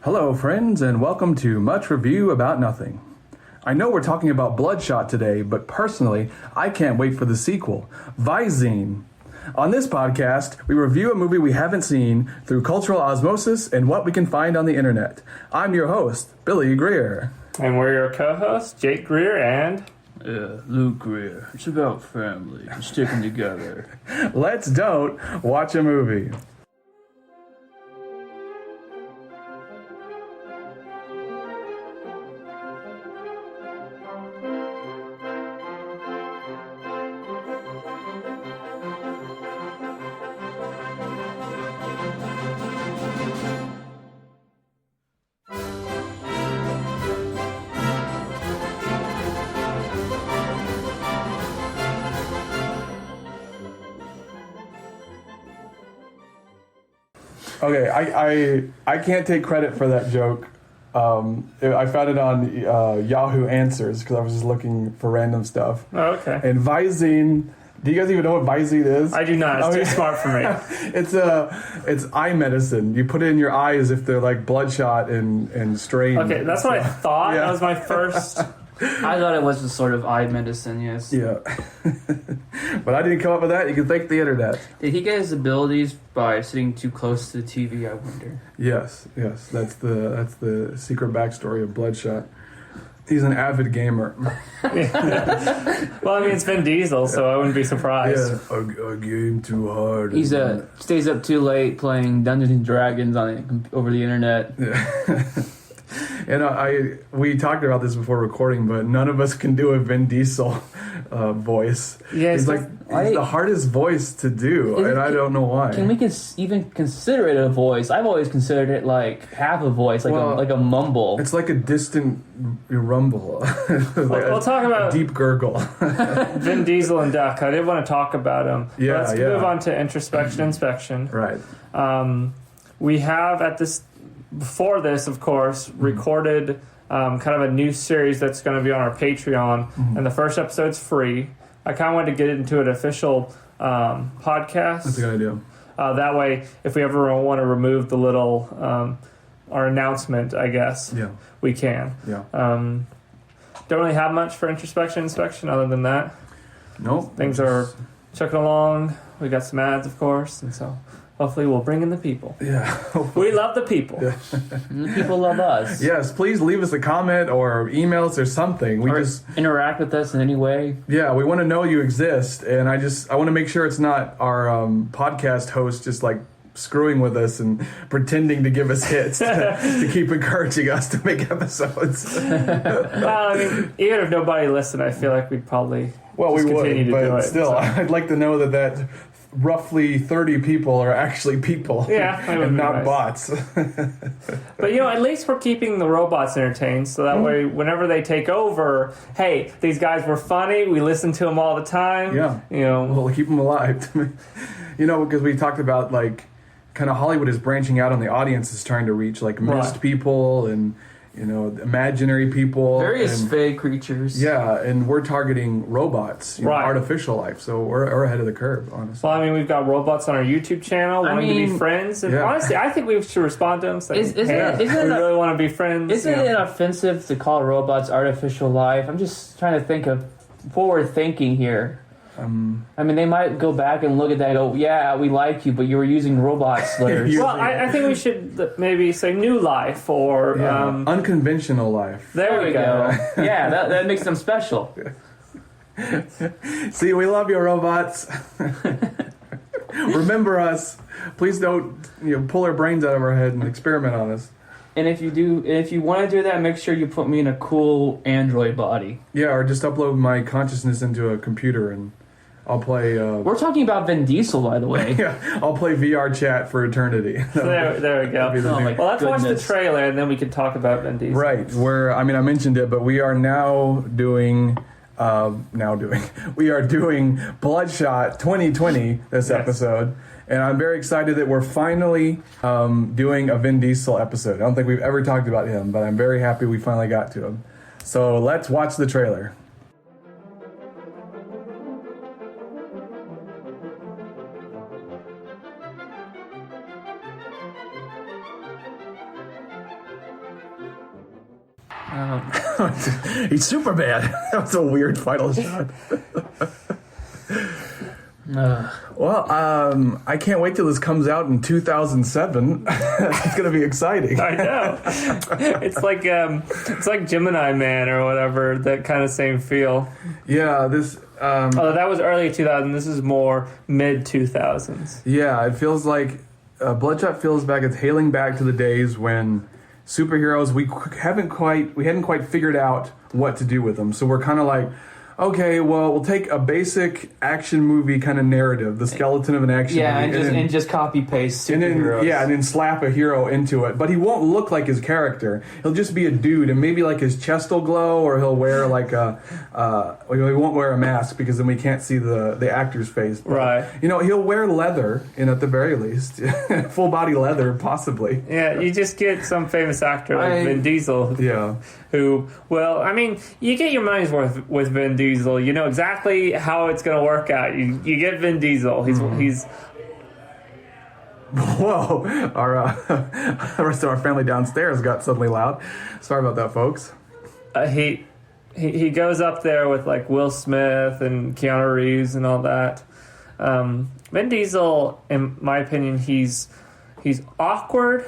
Hello, friends, and welcome to Much Review About Nothing. I know we're talking about Bloodshot today, but personally, I can't wait for the sequel, Visine. On this podcast, we review a movie we haven't seen through cultural osmosis and what we can find on the internet. I'm your host, Billy Greer. And we're your co-hosts, Jake Greer and... Luke Greer. It's about family, sticking together. Let's don't watch a movie. Okay, I can't take credit for that joke. I found it on Yahoo Answers because I was just looking for random stuff. Oh, okay. And Visine, do you guys even know what Visine is? I do not. It's too smart for me. It's eye medicine. You put it in your eyes if they're like bloodshot and strained. Okay, that's what I thought. Yeah. That was my first... I thought it was a sort of eye medicine, yes. Yeah. But I didn't come up with that. You can thank the internet. Did he get his abilities by sitting too close to the TV, I wonder? Yes. That's the secret backstory of Bloodshot. He's an avid gamer. Well, I mean, it's Vin Diesel, so I wouldn't be surprised. Yeah, I game too hard. He's stays up too late playing Dungeons and Dragons over the internet. Yeah. And we talked about this before recording, but none of us can do a Vin Diesel voice. Yeah, he's the hardest voice to do, and I don't know why. Can we even consider it a voice? I've always considered it like half a voice, like a mumble. It's like a distant rumble. We'll talk about a deep gurgle. Vin Diesel and Duck. I did want to talk about him. Yeah, let's move on to introspection, inspection. Right. We have before this, of course, recorded kind of a new series that's going to be on our Patreon, and the first episode's free. I kind of wanted to get into an official podcast. That's a good idea. That way, if we ever want to remove the little our announcement, I guess, we can. Yeah. Don't really have much for introspection, inspection other than that. Nope. Things are chugging along. We got some ads, of course, and so... hopefully we'll bring in the people. Yeah. We love the people. Yeah. And the people love us. Yes, please leave us a comment or email us or something. Or just interact with us in any way. Yeah, we want to know you exist, and I want to make sure it's not our podcast host just like screwing with us and pretending to give us hits to keep encouraging us to make episodes. Well, I mean, even if nobody listened, I feel like we'd probably we continue would, to do but it. still, So. I'd like to know that roughly 30 people are actually people, and not bots. But at least we're keeping the robots entertained, so that way, whenever they take over, hey, these guys were funny. We listen to them all the time. Yeah, we'll keep them alive. Because we talked about kind of Hollywood is branching out on the audience is trying to reach missed people and imaginary people, various fake creatures. Yeah, and we're targeting robots, artificial life. So we're ahead of the curve, honestly. Well, I mean, we've got robots on our YouTube channel wanting to be friends, and honestly, I think we should respond to them. Saying, we really want to be friends. Isn't it offensive to call robots artificial life? I'm just trying to think of forward thinking here. I mean, they might go back and look at that and go, yeah, we like you, but you were using robot slurs. Well, I think we should maybe say new life or... unconventional life. There we go. Yeah, that makes them special. See, we love you, robots. Remember us. Please don't pull our brains out of our head and experiment on us. And if you want to do that, make sure you put me in a cool Android body. Yeah, or just upload my consciousness into a computer and I'll play... We're talking about Vin Diesel, by the way. Yeah, I'll play VR chat for eternity. There we go. Well, let's watch the trailer and then we can talk about Vin Diesel. Right, I mentioned it, but we are now doing... we are doing Bloodshot 2020 this episode. And I'm very excited that we're finally doing a Vin Diesel episode. I don't think we've ever talked about him, but I'm very happy we finally got to him. So let's watch the trailer. He's super bad. That was a weird final shot. Well, I can't wait till this comes out in 2007. It's gonna be exciting. I know. It's like Gemini Man or whatever. That kind of same feel. Yeah, this. Although that was early 2000s, this is more mid 2000s. Yeah, it feels like Bloodshot feels back. It's hailing back to the days when superheroes we hadn't quite figured out what to do with them. So we're kind of like, okay, well, we'll take a basic action movie kind of narrative, the skeleton of an action movie. And just copy paste superheroes. And then slap a hero into it. But he won't look like his character. He'll just be a dude, and maybe like his chest will glow, or he'll wear like he won't wear a mask because then we can't see the actor's face. But, right. He'll wear leather, at the very least. Full body leather, possibly. Yeah, you just get some famous actor like Vin Diesel. Yeah. Who, well, I mean, you get your money's worth with Vin Diesel. You know exactly how it's going to work out. You get Vin Diesel. He's Whoa! The rest of our family downstairs got suddenly loud. Sorry about that, folks. He goes up there with like Will Smith and Keanu Reeves and all that. Vin Diesel, in my opinion, he's awkward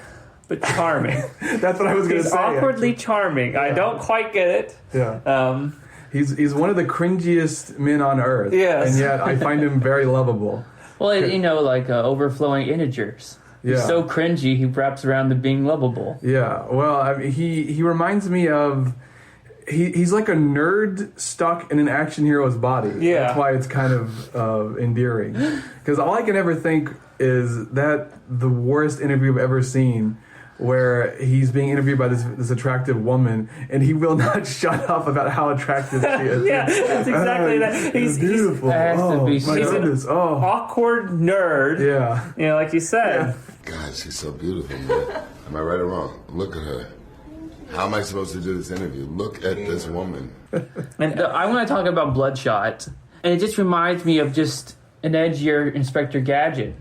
but charming. That's what I was going to say. He's awkwardly actually. charming. Yeah. I don't quite get it. Yeah. He's one of the cringiest men on earth. Yes. And yet I find him very lovable. Well, like overflowing integers. Yeah. He's so cringy, he wraps around to being lovable. Yeah. Well, I mean, he reminds me of... He's like a nerd stuck in an action hero's body. Yeah. That's why it's kind of endearing. Because all I can ever think is that the worst interview I've ever seen, where he's being interviewed by this attractive woman, and he will not shut up about how attractive she is. Yeah, that's exactly that. He's beautiful. He's an awkward nerd. Yeah. Like you said. Yeah. God, she's so beautiful, man. Am I right or wrong? Look at her. How am I supposed to do this interview? Look at this woman. And I want to talk about Bloodshot, and it just reminds me of just an edgier Inspector Gadget.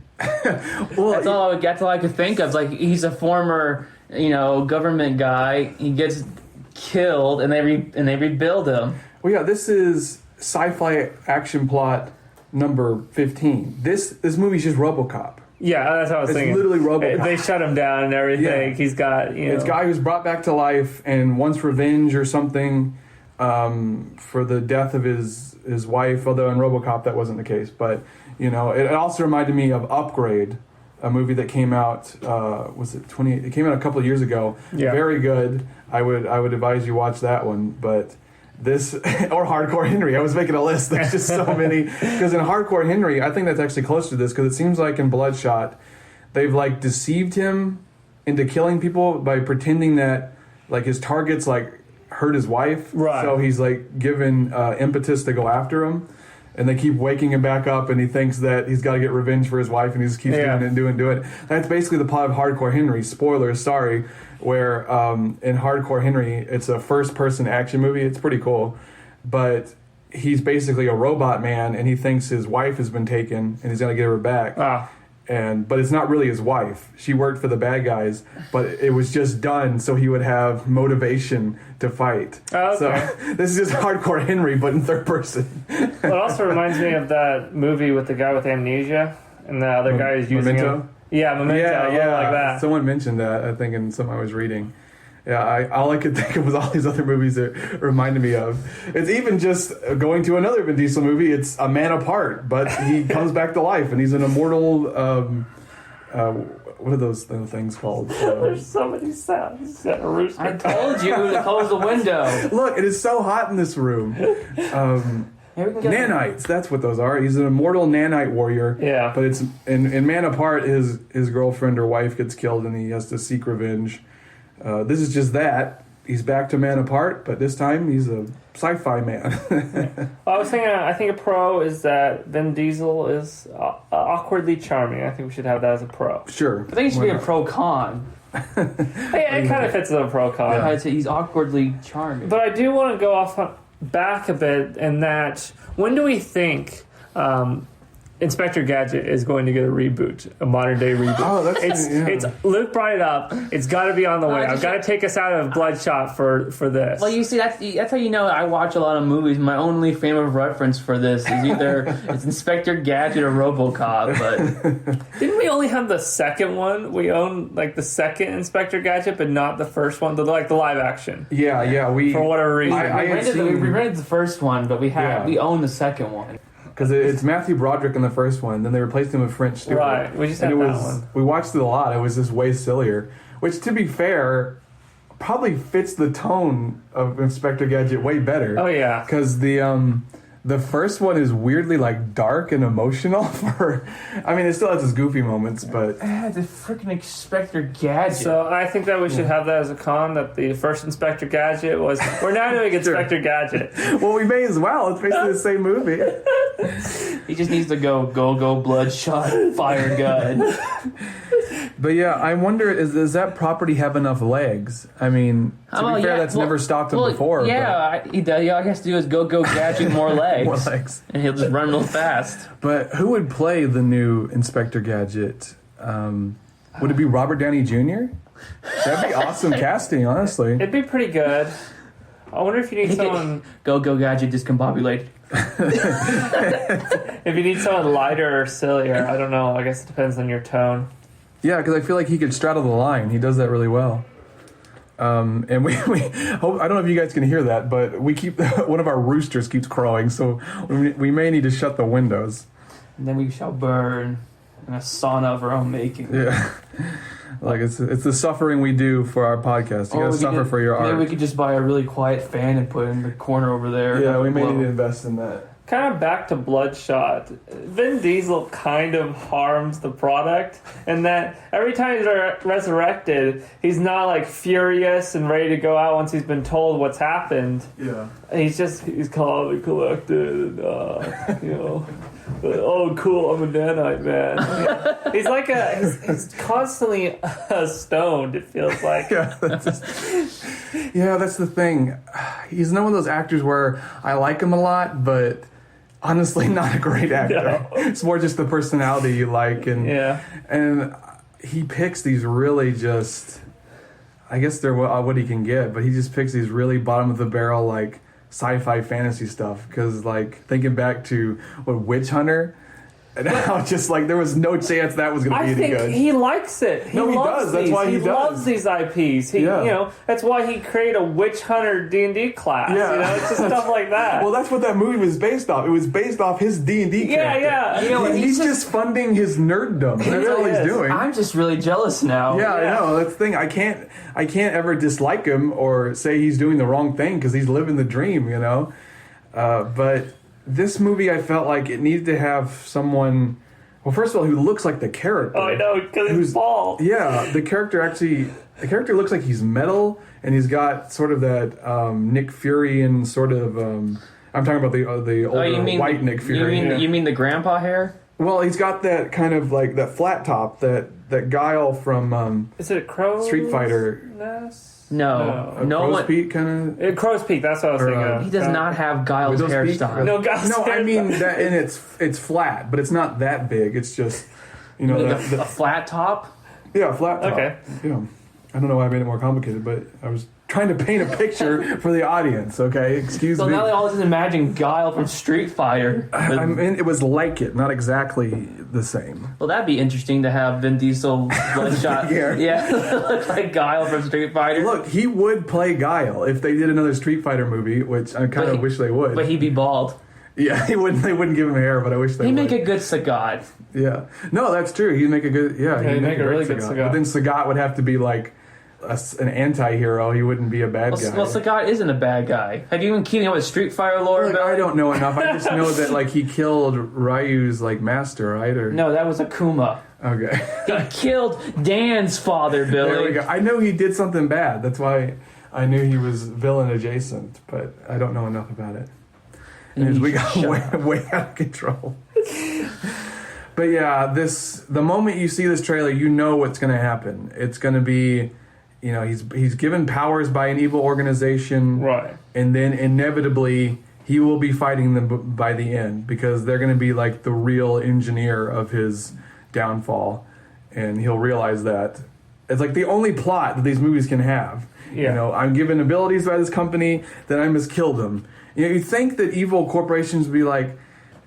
Well, that's all I could think of. Like, he's a former, government guy. He gets killed, and they rebuild him. Well, yeah, this is sci-fi action plot number 15. This movie's just RoboCop. Yeah, that's what I was thinking. It's literally RoboCop. They shut him down and everything. Yeah. He's got, It's a guy who's brought back to life and wants revenge or something for the death of his wife, although in RoboCop that wasn't the case. But, it also reminded me of Upgrade, a movie that came out, it came out a couple of years ago. Yeah. Very good. I would advise you watch that one, but... This or Hardcore Henry. I was making a list. There's just so many. Because in Hardcore Henry, I think that's actually close to this. Because it seems like in Bloodshot, they've like deceived him into killing people by pretending that like his targets like hurt his wife. Right. So he's like given impetus to go after him, and they keep waking him back up, and he thinks that he's got to get revenge for his wife, and he just keeps doing it. That's basically the plot of Hardcore Henry. Spoilers, sorry. Where in Hardcore Henry, it's a first-person action movie. It's pretty cool, but he's basically a robot man, and he thinks his wife has been taken, and he's gonna get her back. But it's not really his wife. She worked for the bad guys, but it was just done so he would have motivation to fight. Oh, okay. So this is just Hardcore Henry, but in third person. Well, it also reminds me of that movie with the guy with amnesia, and the other guy is using Memento? him. Yeah, Memento, like that. Someone mentioned that, I think, in something I was reading. Yeah, all I could think of was all these other movies that reminded me of. It's even just going to another Vin Diesel movie. It's A Man Apart, but he comes back to life, and he's an immortal... what are those things called? There's so many sounds. He's got a rooster. I told you to close the window. Look, it is so hot in this room. Nanites, that's what those are. He's an immortal nanite warrior. Yeah. But it's in Man Apart, his girlfriend or wife gets killed, and he has to seek revenge. This is just that. He's back to Man Apart, but this time he's a sci-fi man. Well, I think a pro is that Vin Diesel is awkwardly charming. I think we should have that as a pro. Sure. I think it should be a pro-con. It kind of fits as a pro-con. Yeah. I'd say he's awkwardly charming. But I do want to go back a bit in that when do we think Inspector Gadget is going to get a reboot, a modern day reboot. Oh, that's it's Luke brought it up. It's got to be on the way. I've got to take us out of Bloodshot for this. Well, you see, that's how you know I watch a lot of movies. My only frame of reference for this is either it's Inspector Gadget or RoboCop. But Didn't we only have the second one? We own like the second Inspector Gadget, but not the first one. The live action. Yeah. We For whatever reason. we rented the first one, but we own the second one. Because it's Matthew Broderick in the first one, then they replaced him with French Stewart. Right, we just had that one. We watched it a lot. It was just way sillier. Which, to be fair, probably fits the tone of Inspector Gadget way better. Oh yeah. Because the first one is weirdly like dark and emotional. It still has its goofy moments, but The freaking Inspector Gadget. So I think that we should have that as a con, that the first Inspector Gadget was... We're now doing Inspector Gadget. well, we may as well. It's basically the same movie. He just needs to go Bloodshot, fire gun. But yeah, I wonder, does that property have enough legs? I mean, to be fair, that's never stopped him before. Yeah, all he has to do is go Gadget more legs. More legs. And he'll just run real fast. But who would play the new Inspector Gadget? Would it be Robert Downey Jr.? That'd be awesome casting, honestly. It'd be pretty good. I wonder if you need someone... Go Gadget discombobulated. If you need someone lighter or sillier, I don't know. I guess it depends on your tone. Yeah, because I feel like he could straddle the line. He does that really well. And we hope, I don't know if you guys can hear that, but we keep one of our roosters keeps crowing, so we may need to shut the windows. And then we shall burn in a sauna of our own making. Yeah, like it's the suffering we do for our podcast. You gotta suffer for your art. Maybe we could just buy a really quiet fan and put it in the corner over there. Yeah, we may need to invest in that. Kind of back to Bloodshot. Vin Diesel kind of harms the product, and that every time he's resurrected, he's not like furious and ready to go out once he's been told what's happened. Yeah, He's calm and collected, and oh cool, I'm a nanite man. He's like he's constantly stoned. It feels like. Yeah, that's the thing. He's not one of those actors where I like him a lot, but honestly, not a great actor. No. It's more just the personality you like, and he picks these really just. I guess they're what he can get, but he just picks these really bottom of the barrel like sci-fi fantasy stuff. Because like thinking back to Witch Hunter. And how just like there was no chance that was going to be any good. I think he likes it. He does. That's why he loves these IPs. That's why he created a Witch Hunter D&D class. Yeah. It's just stuff like that. Well, that's what that movie was based off. It was based off his D&D character. Yeah. He's just funding his nerddom. That's all he's doing. I'm just really jealous now. Yeah, I know. That's the thing. I can't ever dislike him or say he's doing the wrong thing because he's living the dream. But. This movie, I felt like it needed to have someone, well, first of all, who looks like the character. Oh, I know, because he's bald. Yeah, the character looks like he's metal, and he's got sort of that Nick Fury and sort of, I'm talking about the older white Nick Fury. You mean the grandpa hair? Well, he's got that kind of like that flat top, that Guile from Is it a Crow? Street Fighter. No Crow's Peak kind of. Crow's Peak. That's what I was thinking of. He does not have Guile's hairstyle. No, I mean that, and it's flat, but it's not that big. It's just a flat top. Yeah, flat top. Okay. I don't know why I made it more complicated, but I was trying to paint a picture for the audience. Okay, excuse me. So now they all just imagine Guile from Street Fighter. I mean, it was like it, not exactly the same. Well, that'd be interesting to have Vin Diesel Bloodshot. Yeah, look like Guile from Street Fighter. Look, he would play Guile if they did another Street Fighter movie, which I kind of wish they would. But he'd be bald. Yeah, he wouldn't. They wouldn't give him hair, but I wish they would. He'd make a good Sagat. Yeah, no, that's true. He'd make a good. Yeah, he'd make a really good Sagat. But then Sagat would have to be like an anti-hero. He wouldn't be a bad guy. Well, Sagat isn't a bad guy. Have you been keeping up with Street Fighter lore? I don't know enough. I just know that like he killed Ryu's like master, right? Or no, that was Akuma. Okay. He killed Dan's father, Billy. There we go. I know he did something bad. That's why I knew he was villain adjacent, but I don't know enough about it. And we got way out of control. But yeah, the moment you see this trailer, you know what's going to happen. It's going to be, he's given powers by an evil organization, right? And then inevitably he will be fighting them by the end because they're going to be like the real engineer of his downfall, and he'll realize that it's like the only plot that these movies can have. Yeah. You know, I'm given abilities by this company, then I must kill them. You know, you think that evil corporations would be like,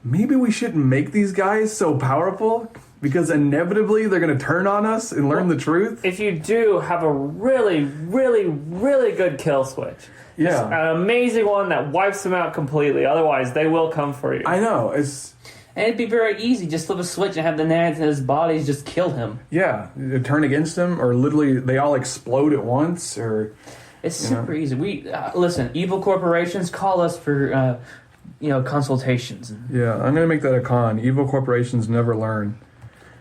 maybe we shouldn't make these guys so powerful because inevitably they're going to turn on us and learn the truth. If you do have a really, really, really good kill switch, Yeah. an amazing one that wipes them out completely. Otherwise, they will come for you. I know. It's, And it'd be very easy. Just flip a switch and have the nanites in his bodies just kill him. yeah, turn against him, or literally they all explode at once, or... It's super easy. We listen. Evil corporations call us for consultations. Yeah, I'm going to make that a con. Evil corporations never learn.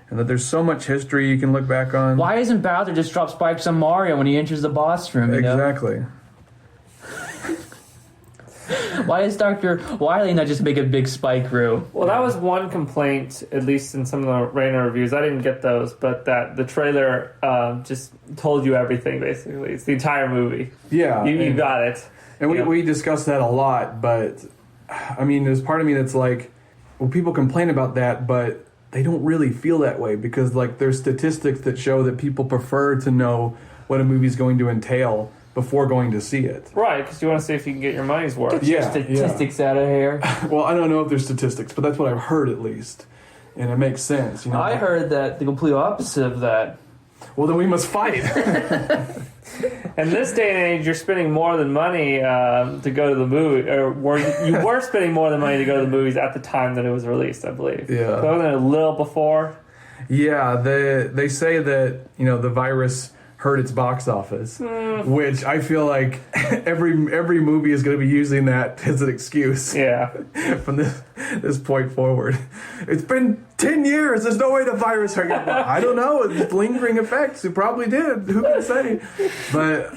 And that there's so much history you can look back on. Why isn't Bowser just drop spikes on Mario when he enters the boss room? You know? Exactly. Why is Dr. Wily not just make a big spike room? Well, that was one complaint, at least in some of the Rainer reviews. I didn't get those, but that the trailer just told you everything, basically. It's the entire movie. Yeah. You got it. And we discussed that a lot, but, I mean, there's part of me that's like, well, people complain about that, but they don't really feel that way because, like, there's statistics that show that people prefer to know what a movie's going to entail before going to see it. Right, because you want to see if you can get your money's worth. Yeah, Statistics out of here. Well, I don't know if there's statistics, but that's what I've heard at least. And it makes sense. You know? I heard that the complete opposite of that. Well, then we must fight. In this day and age, you're spending more than money to go to the movie, or you were spending more than money to go to the movies at the time that it was released, I believe. Yeah. So wasn't it a little before? Yeah, they say that, you know, the virus hurt its box office, which I feel like every movie is going to be using that as an excuse. Yeah. From this point forward. It's been 10 years. There's no way the virus hurt your box. I don't know. It's lingering effects. It probably did. Who can say? But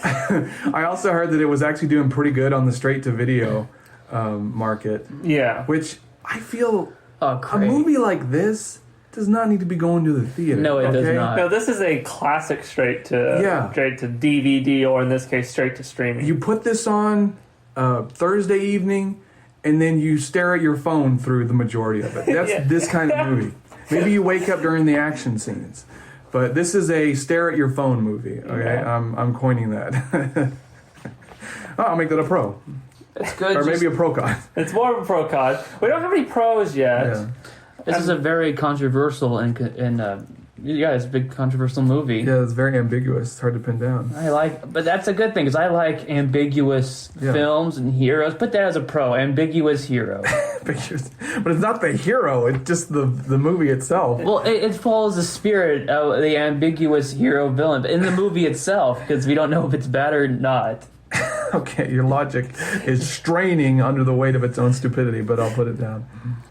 I also heard that it was actually doing pretty good on the straight-to-video market. Yeah. Which I feel a Great. movie like this does not need to be going to the theater. No, it does not. No, this is a classic straight to DVD, or in this case, straight to streaming. You put this on Thursday evening, and then you stare at your phone through the majority of it. That's this kind of movie. Maybe you wake up during the action scenes, but this is a stare at your phone movie. Okay, I'm coining that. I'll make that a pro, It's good. or maybe a pro con. It's more of a pro card. We don't have any pros yet. Yeah. This is a very controversial and it's a big controversial movie. Yeah, it's very ambiguous. It's hard to pin down. But that's a good thing because I like ambiguous films and heroes. Put that as a pro, ambiguous hero. Pictures, but it's not the hero. It's just the movie itself. Well, it follows the spirit of the ambiguous hero villain, but in the movie itself, because we don't know if it's bad or not. Okay, your logic is straining under the weight of its own stupidity, but I'll put it down.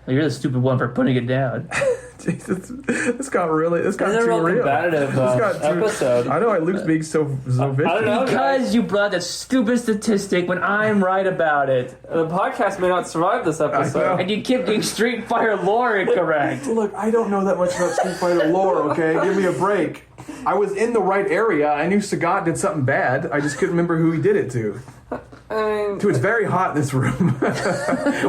You're the stupid one for putting it down. Jesus, this got too real. It's a real competitive episode. I know, Luke's being so vicious. I don't know. Because you brought that stupid statistic when I'm right about it. The podcast may not survive this episode. And you keep getting Street Fighter lore incorrect. Look, I don't know that much about Street Fighter lore, okay? Give me a break. I was in the right area. I knew Sagat did something bad. I just couldn't remember who he did it to. Dude, it's very hot in this room.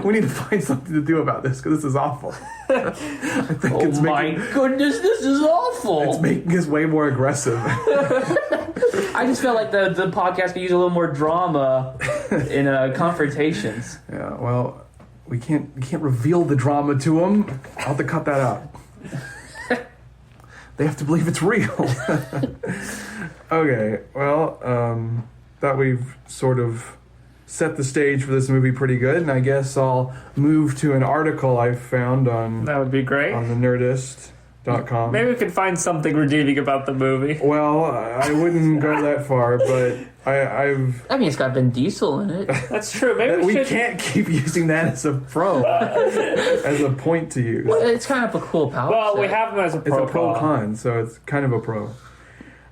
We need to find something to do about this, because this is awful. I think Goodness, this is awful. It's making us way more aggressive. I just felt like the podcast could use a little more drama in confrontations. Yeah, well, we can't reveal the drama to them. I'll have to cut that out. They have to believe it's real. Okay, well, thought we've sort of set the stage for this movie pretty good, and I guess I'll move to an article I found on That would be great. the Nerdist.com. Maybe we could find something redeeming about the movie. Well, I wouldn't go that far, but I've... I mean, it's got Vin Diesel in it. That's true. Maybe We should... can't keep using that as a pro, as a point to use. Well, it's kind of a cool power Well, set. we have him as a It's pro a pro con, so it's kind of a pro.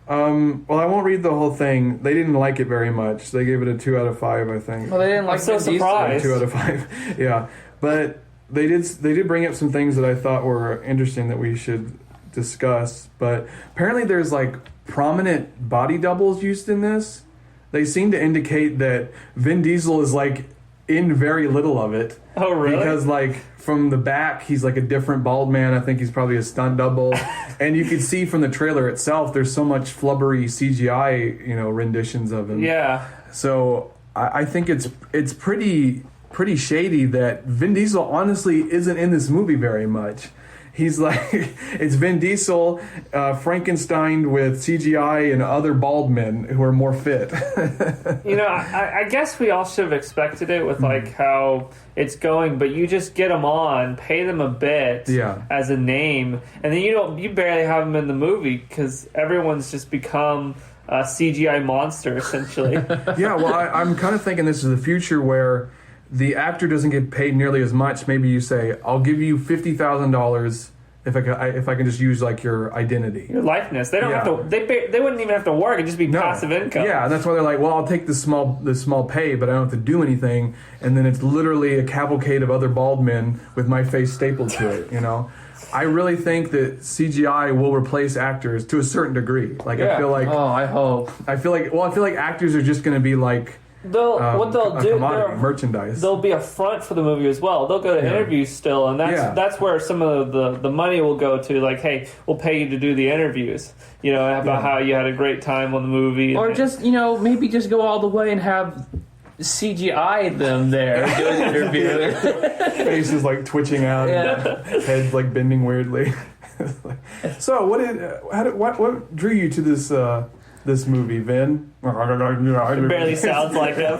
Well, I won't read the whole thing. They didn't like it very much. They gave it a 2 out of 5, I think. Well, they didn't like I'm so Vin Diesel. surprised. 2 out of 5. Yeah, but they did bring up some things that I thought were interesting that we should discuss. But apparently, there's like prominent body doubles used in this. They seem to indicate that Vin Diesel is like in very little of it. Oh, really? Because, like, from the back, he's like a different bald man. I think he's probably a stunt double. And you can see from the trailer itself, there's so much flubbery CGI, renditions of him. Yeah. So I think it's pretty shady that Vin Diesel honestly isn't in this movie very much. He's like, it's Vin Diesel, Frankenstein with CGI and other bald men who are more fit. I guess we all should have expected it with like how it's going, but you just get them on, pay them a bit as a name, and then you barely have them in the movie because everyone's just become a CGI monster essentially. Yeah, well, I'm kind of thinking this is the future where the actor doesn't get paid nearly as much. Maybe you say, I'll give you $50,000 if I can just use like your identity, your likeness. They don't have to. They wouldn't even have to work. It'd just be passive income. Yeah, and that's why they're like, well, I'll take this small pay, but I don't have to do anything. And then it's literally a cavalcade of other bald men with my face stapled to it. I really think that CGI will replace actors to a certain degree. Like I feel like. Oh, I hope. I feel like actors are just going to be like. What they'll do, merchandise. They'll be a front for the movie as well. They'll go to interviews still, and that's where some of the money will go to. Like, hey, we'll pay you to do the interviews. About how you had a great time on the movie, or just maybe just go all the way and have CGI them there doing the interview. Faces like twitching out, heads like bending weirdly. So, what drew you to this movie, Vin? It barely sounds like him.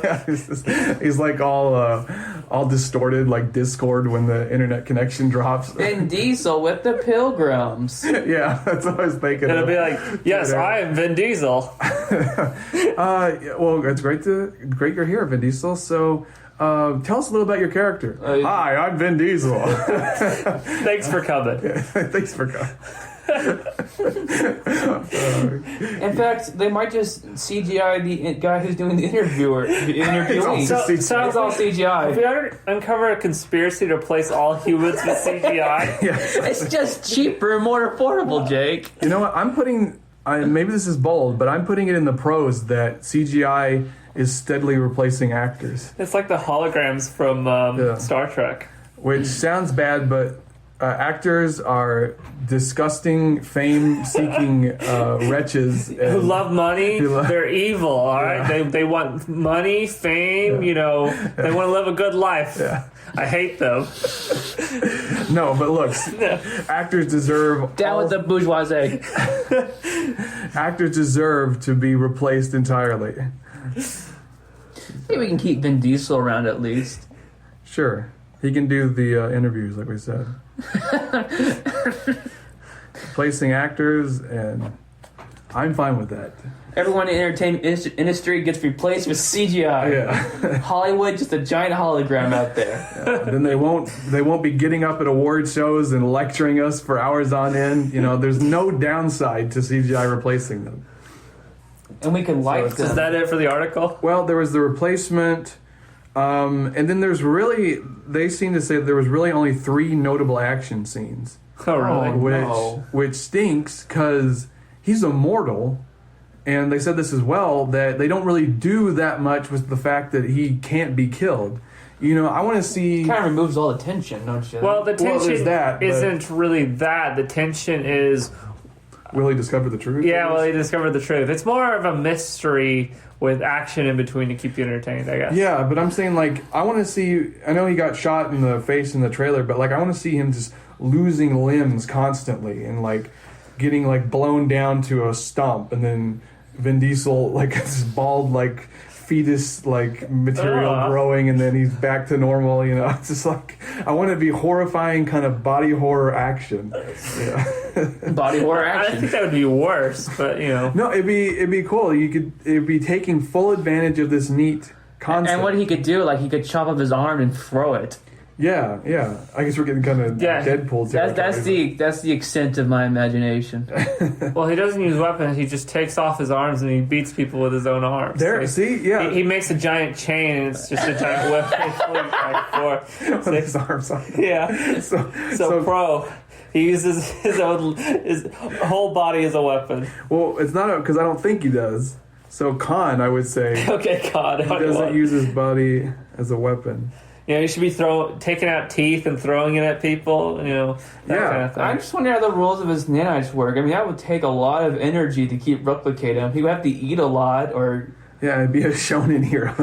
He's like all distorted, like Discord when the internet connection drops. Vin Diesel with the Pilgrims. Yeah, that's what I was thinking. It'll be like, yes, I am Vin Diesel. Well, it's great you're here, Vin Diesel. So, tell us a little about your character. Hi, I'm Vin Diesel. Thanks for coming. Thanks for coming. In fact, they might just CGI the guy who's doing the interviewing. Sounds all CGI. If we uncover a conspiracy to replace all humans with CGI, it's just cheaper and more affordable, Jake. You know what? Maybe this is bold, but I'm putting it in the pros that CGI is steadily replacing actors. It's like the holograms from Star Trek. Which sounds bad, but actors are disgusting, fame-seeking wretches who love money. They're evil. All right, they want money, fame. They want to live a good life. Yeah. I hate them. No, but look, actors deserve down with the bourgeoisie. Actors deserve to be replaced entirely. Maybe we can keep Vin Diesel around at least. Sure. He can do the interviews, like we said. Replacing actors, and I'm fine with that. Everyone in the entertainment industry gets replaced with CGI. Yeah. Hollywood, just a giant hologram out there. Yeah. Then they won't be getting up at award shows and lecturing us for hours on end. There's no downside to CGI replacing them. And we can like them. Is that it for the article? Well, there was the replacement. And then they seem to say there was really only 3 notable action scenes. Oh, really? Which stinks because he's immortal. And they said this as well, that they don't really do that much with the fact that he can't be killed. I want to see... Kind of removes all the tension, don't you? Well, the tension isn't really that. The tension is... Will he discover the truth? Yeah, will he discover the truth? It's more of a mystery with action in between to keep you entertained, I guess. Yeah, but I'm saying, I want to see... I know he got shot in the face in the trailer, but, I want to see him just losing limbs constantly and, getting, blown down to a stump, and then Vin Diesel, this bald, fetus, material growing, and then he's back to normal, It's just, I want it to be horrifying kind of body horror action. Yeah. Body horror action. I think that would be worse, but, No, it'd be cool. It'd be taking full advantage of this neat concept. And what he could do, he could chop off his arm and throw it. Yeah. I guess we're getting kind of Deadpool territory. That's the extent of my imagination. Well, he doesn't use weapons. He just takes off his arms and he beats people with his own arms. He makes a giant chain and it's just a giant whip. With his arms on. Yeah. So pro. He uses his whole body as a weapon. Well, it's not because I don't think he does. So Khan, I would say, Okay, God. he doesn't use his body as a weapon. You should be taking out teeth and throwing it at people. That kind of thing. I just wonder how the rules of his nanites work. I mean, that would take a lot of energy to keep replicating him. He would have to eat a lot, or... Yeah, it'd be a shonen hero.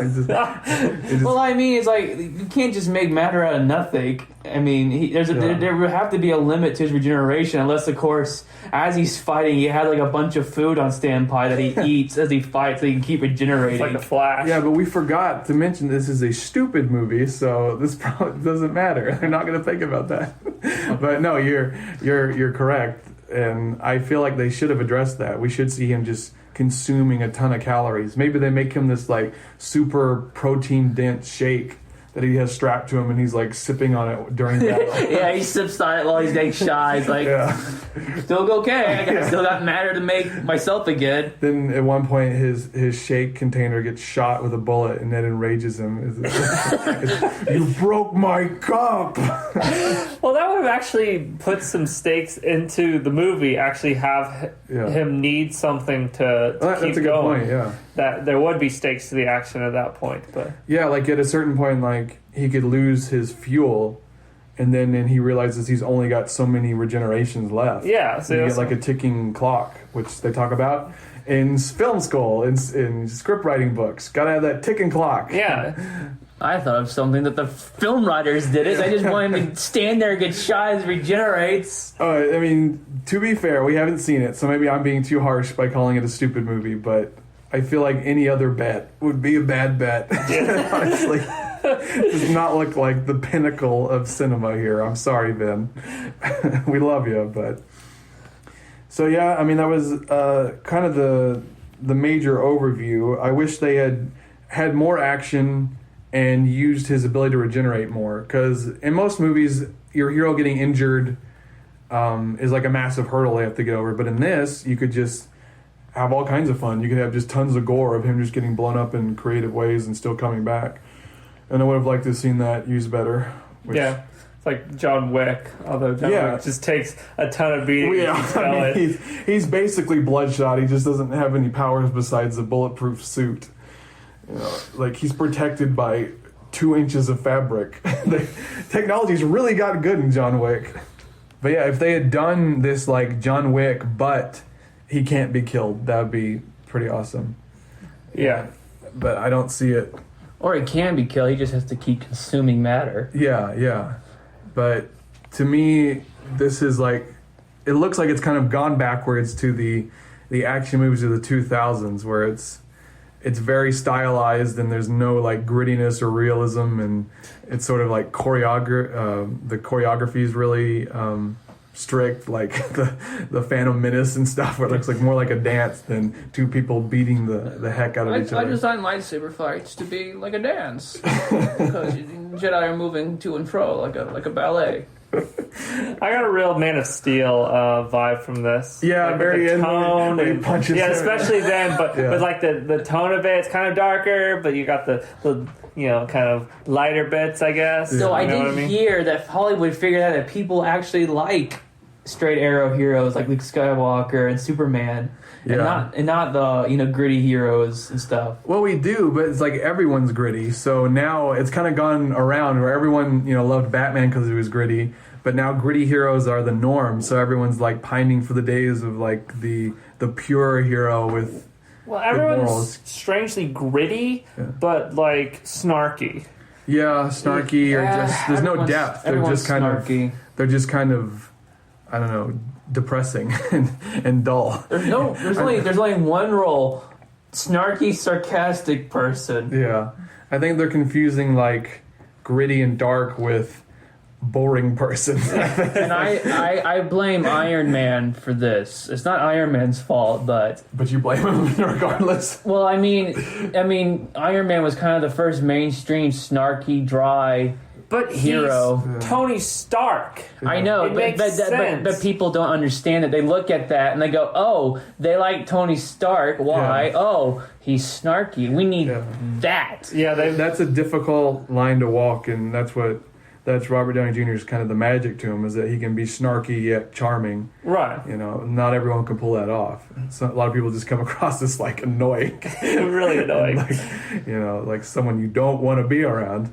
Well, I mean, it's like, you can't just make matter out of nothing. I mean, there would have to be a limit to his regeneration, unless, of course, as he's fighting, he had like a bunch of food on standby that he eats as he fights so he can keep regenerating. It's like the Flash. Yeah, but we forgot to mention this is a stupid movie, so this probably doesn't matter. They're not going to think about that. But no, you're correct, and I feel like they should have addressed that. We should see him just consuming a ton of calories. Maybe they make him this like super protein dense shake that he has strapped to him, and he's like sipping on it during battle. Yeah, he sips on it while he's getting shot. He's like, still okay. I still got matter to make myself again. Then at one point, his shake container gets shot with a bullet, and that enrages him. You broke my cup. Well, that would have actually put some stakes into the movie. Actually, have him need something to keep that's a good going. point. Yeah, that there would be stakes to the action at that point. But yeah, like at a certain point, like he could lose his fuel, and then he realizes he's only got so many regenerations left. Yeah, so you get like a ticking clock, which they talk about in film school, in script writing books. Gotta have that ticking clock. Yeah. I thought of something that the film writers did it. They just want him to stand there and get shot as he regenerates. I mean, to be fair, we haven't seen it, so maybe I'm being too harsh by calling it a stupid movie, but I feel like any other bet would be a bad bet. Honestly. Does not look like the pinnacle of cinema here. I'm sorry, Vin. We love you, but... So yeah, I mean, that was kind of the major overview. I wish they had more action and used his ability to regenerate more, because in most movies, your hero getting injured is like a massive hurdle they have to get over. But in this, you could just have all kinds of fun. You could have just tons of gore of him just getting blown up in creative ways and still coming back. And I would have liked to have seen that used better. Yeah. It's like John Wick, although John Wick just takes a ton of beating. Yeah, he's basically Bloodshot. He just doesn't have any powers besides a bulletproof suit. Like he's protected by 2 inches of fabric. The technology's really got good in John Wick. But yeah, if they had done this like John Wick, but he can't be killed, that would be pretty awesome. Yeah. But I don't see it. Or he can be killed, he just has to keep consuming matter. Yeah. But to me, this is like, it looks like it's kind of gone backwards to the action movies of the 2000s, where it's very stylized and there's no like grittiness or realism, and it's sort of like the choreography is really strict, like the Phantom Menace and stuff, where it looks like more like a dance than two people beating the heck out of each other. I designed lightsaber fights to be like a dance because Jedi are moving to and fro like a ballet. I got a real Man of Steel vibe from this. Yeah, like very the tone when he and punches him. especially then. But like the tone of it, it's kind of darker. But you got the kind of lighter bits, I guess. So I know did what I mean? hear that Hollywood figured out that people actually like straight arrow heroes like Luke Skywalker and Superman, and not the gritty heroes and stuff. Well, we do, but it's like everyone's gritty. So now it's kind of gone around where everyone loved Batman because he was gritty, but now gritty heroes are the norm. So everyone's like pining for the days of like the pure hero with. Well, everyone's strangely gritty, but like snarky. Yeah, snarky or just there's no depth. They're just kind snarky. They're just kind of, I don't know, depressing and dull. There's only one role: snarky, sarcastic person. Yeah, I think they're confusing like gritty and dark with boring person. And I blame Iron Man for this. It's not Iron Man's fault, but you blame him regardless. Well, I mean, Iron Man was kind of the first mainstream snarky, dry. But hero. He's Tony Stark. I know, but people don't understand it. They look at that and they go, "Oh, they like Tony Stark. Why? Yeah. Oh, he's snarky. We need that." Yeah, that's a difficult line to walk, and that's what that's Robert Downey Jr.'s kind of the magic to him, is that he can be snarky yet charming. Right. You know, not everyone can pull that off. So a lot of people just come across as like annoying. Really annoying. Like, you know, like someone you don't want to be around.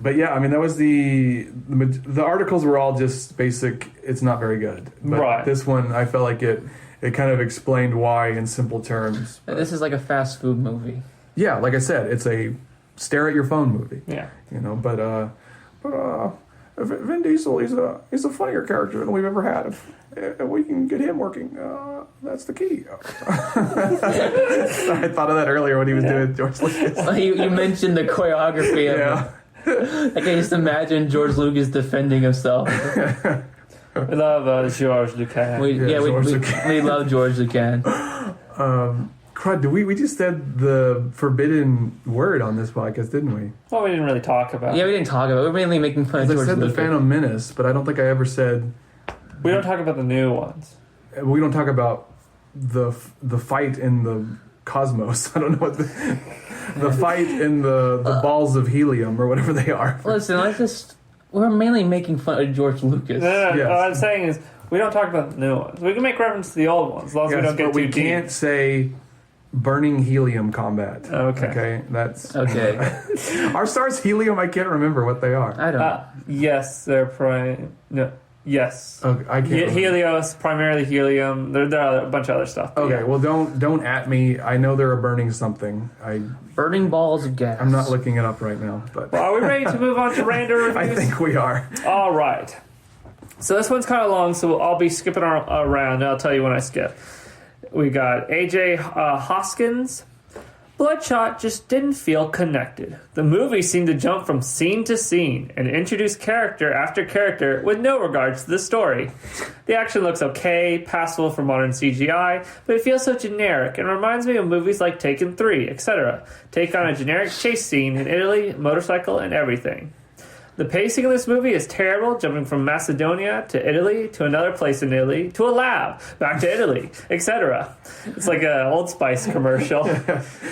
But yeah, I mean, that was the articles were all just basic. It's not very good. But right. This one, I felt like it kind of explained why in simple terms. But This is like a fast food movie. yeah, like I said, it's a stare at your phone movie. Yeah. You know, but Vin Diesel, he's a funnier character than we've ever had. If we can get him working, that's the key. I thought of that earlier when he was doing George Lucas. You mentioned the choreography of Yeah. I can just imagine George Lucas defending himself. We love George Lucas. George Lucas. We love George Lucas. Crud, we just said the forbidden word on this podcast, didn't we? Well, we didn't really talk about Yeah, we didn't talk about it. We're mainly making fun of I George said Lucas. the Phantom Menace, but I don't think I ever said. We don't talk about the new ones. We don't talk about the fight in the cosmos. I don't know what the fight in the balls of helium or whatever they are. Listen, we're mainly making fun of George Lucas. No. Yes. What I'm saying is we don't talk about the new ones. We can make reference to the old ones as long as we Yes, don't get but too we deep. can't say burning helium combat. Okay. Okay, that's Okay. Our stars helium. I can't remember what they are. I don't know. Yes, they're yes. Okay, I can't. remember. Helios, primarily helium. There are a bunch of other stuff. Okay, Yeah. well, don't at me. I know they're burning something. Burning balls of gas. I'm not looking it up right now, but Well, are we ready to move on to random reviews? I think we are. All right. So this one's kind of long, so I'll be skipping around, and I'll tell you when I skip. We got AJ Hoskins. Bloodshot just didn't feel connected. The movie seemed to jump from scene to scene and introduce character after character with no regards to the story. The action looks okay, passable for modern CGI, but it feels so generic and reminds me of movies like Taken 3, etc. Take on a generic chase scene in Italy, motorcycle, and everything. The pacing of this movie is terrible, jumping from Macedonia to Italy to another place in Italy to a lab, back to Italy, etc. It's like an Old Spice commercial.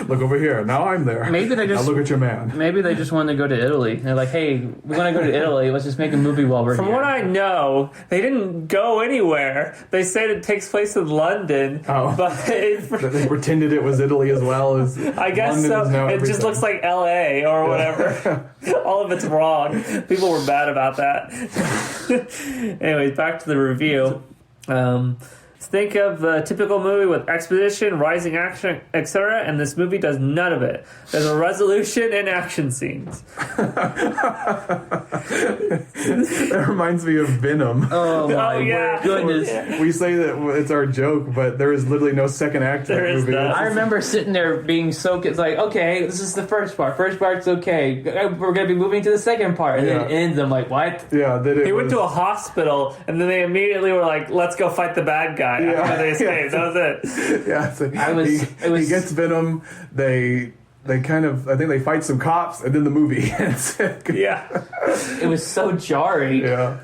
Look over here. Now I'm there. Maybe they just Now look at your man. Maybe they just wanted to go to Italy. They're like, hey, we want to go to Italy. Let's just make a movie while we're From here. what I know, they didn't go anywhere. They said it takes place in London, Oh. but They pretended it was Italy as well as. I guess London so. is now It just everything. looks like LA or whatever. All of it's wrong. People were mad about that. Anyways, back to the review. Think of a typical movie with exposition, rising action, etc., and this movie does none of it. There's a resolution and action scenes. That reminds me of Venom. Oh my yeah. goodness. We say that it's our joke, but there is literally no second act to There that is movie. not. I remember sitting there being so it's like, okay, this is the first part. First part's okay. We're gonna be moving to the second part, and then it Yeah. ends. I'm like, what? Yeah, that it He went was- to a hospital, and then they immediately were like, "Let's go fight the bad guy." Yeah. After they escaped, Yeah. that was it. Yeah, it's like, it was- he gets Venom. They kind of, I think they fight some cops, and then the movie ends. Yeah. It was so jarring. Yeah.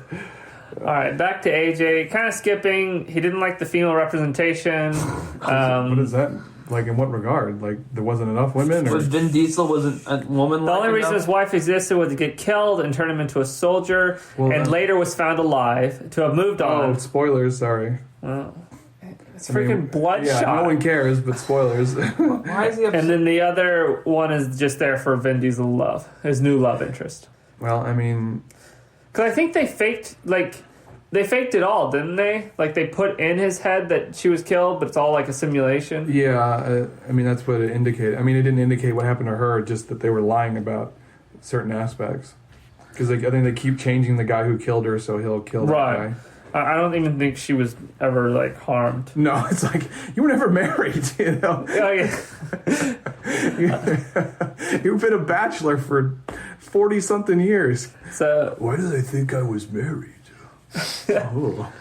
All right, back to AJ. Kind of skipping. He didn't like the female representation. What is that? Like, in what regard? Like, there wasn't enough women? Or? Was Vin Diesel wasn't a woman? The only reason his wife existed was to get killed and turn him into a soldier, Well, and then- later was found alive to have moved Oh, on. spoilers, sorry. It's freaking Bloodshot. Yeah, no one cares, but spoilers. Why is he upset? And then the other one is just there for Vin Diesel love, his new love interest. Well, I mean, Because I think they faked it all, didn't they? Like they put in his head that she was killed, but it's all like a simulation. yeah, I mean, that's what it indicated. I mean, it didn't indicate what happened to her, just that they were lying about certain aspects. Because I think they keep changing the guy who killed her, so he'll kill that Right. guy. I don't even think she was ever like harmed. No, it's like, you were never married, you know? Oh, yeah. You've been a bachelor for 40-something years. So Why do they think I was married? Oh.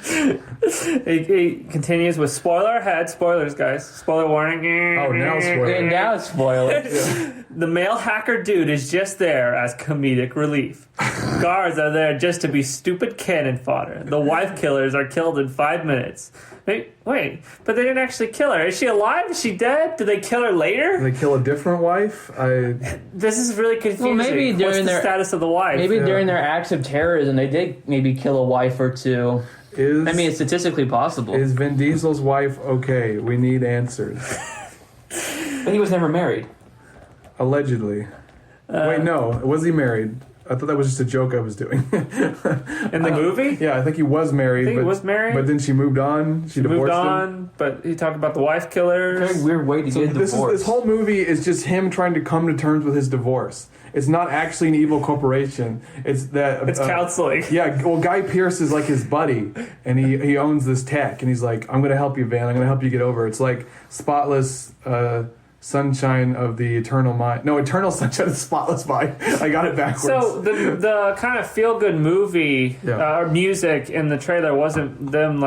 he continues with spoilers, guys. Spoiler warning. Oh, now spoiler. And now it's spoiled. The male hacker dude is just there as comedic relief. Guards are there just to be stupid cannon fodder. The wife killers are killed in 5 minutes. Wait, but they didn't actually kill her. Is she alive? Is she dead? Did they kill her later? They kill a different wife? This is really confusing. Well, maybe what's the status of the wife? Maybe during their acts of terrorism, they did maybe kill a wife or two. It's statistically possible. Is Vin Diesel's wife okay? We need answers. But he was never married. Allegedly. Wait, no. Was he married? I thought that was just a joke I was doing. In the movie? Yeah, I think he was married. He was married? But then she moved on. She divorced him. But he talked about the wife killers. Very weird way to get divorced. This whole movie is just him trying to come to terms with his divorce. It's not actually an evil corporation. It's counseling. Yeah, well, Guy Pearce is like his buddy, and he owns this tech, and he's like, I'm going to help you, Van. I'm going to help you get over it. It's like Spotless Sunshine of the Eternal Mind. No, Eternal Sunshine of the Spotless Mind. I got it backwards. So the kind of feel-good movie or music in the trailer wasn't them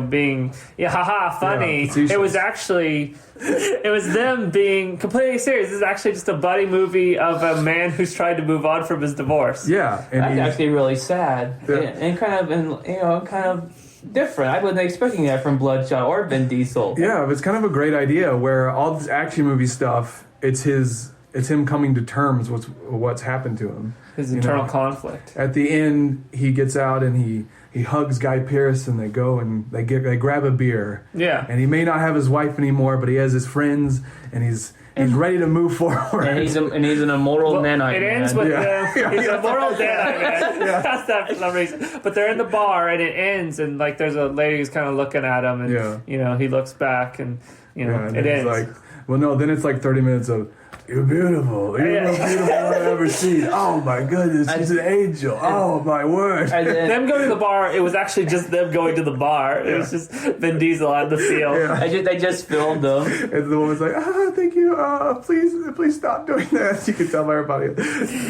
being haha funny. Yeah, it was actually them being completely serious. This is actually just a buddy movie of a man who's trying to move on from his divorce. Yeah, and that's actually really sad and kind of different. I wasn't expecting that from Bloodshot or Vin Diesel. Yeah, it's kind of a great idea where all this action movie stuff, it's him coming to terms with what's happened to him. His internal conflict. At the end, he gets out and he hugs Guy Pearce, and they go and they grab a beer. Yeah. And he may not have his wife anymore, but he has his friends, and he's ready to move forward. And he's an immortal nanite. It ends with he's an immortal nanite man. That's that for some reason. But they're in the bar, and it ends, and there's a lady who's kind of looking at him, and he looks back, and and it ends. Then it's like 30 minutes of, you're beautiful. You're the most beautiful I've ever seen. Oh my goodness, she's an angel. Oh my word. Them going to the bar, it was actually just them going to the bar. It was just Vin Diesel on the field. Yeah. They just filmed them. And the woman's like, thank you. Please stop doing that. You can tell by her body.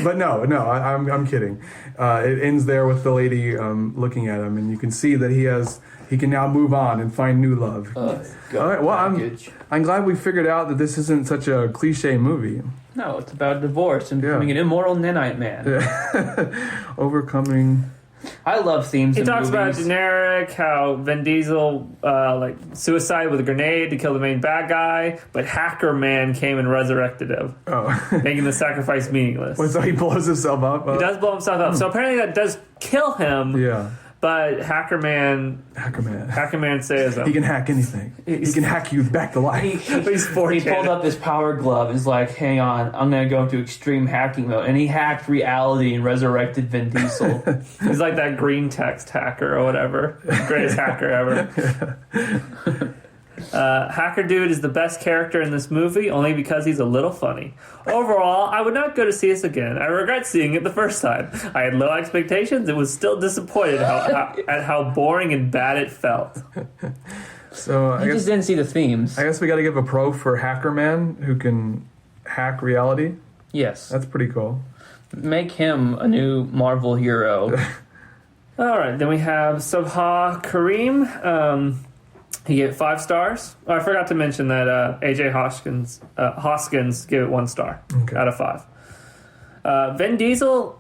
But no, I'm kidding. It ends there with the lady looking at him, and you can see that he can now move on and find new love. All right. Well, I'm glad we figured out that this isn't such a cliche movie. No, it's about divorce and becoming an immortal nanite man. Yeah. Overcoming. I love themes. He talks about generic, how Vin Diesel suicide with a grenade to kill the main bad guy, but Hacker Man came and resurrected him, making the sacrifice meaningless. So he blows himself up. He does blow himself up. So apparently that does kill him. Yeah. But Hacker Man says he can hack anything. He can hack you back to life. He pulled up his power glove and is like, hang on, I'm going to go into extreme hacking mode. And he hacked reality and resurrected Vin Diesel. He's like that green text hacker or whatever. Greatest hacker ever. Hacker Dude is the best character in this movie only because he's a little funny. Overall, I would not go to see this again. I regret seeing it the first time. I had low expectations and was still disappointed at how boring and bad it felt. So I just didn't see the themes. I guess we got to give a pro for Hacker Man, who can hack reality. Yes. That's pretty cool. Make him a new Marvel hero. All right, then we have Subha Kareem. He gave it 5 stars. Oh, I forgot to mention that AJ Hoskins gave it 1 star out of 5. Vin Diesel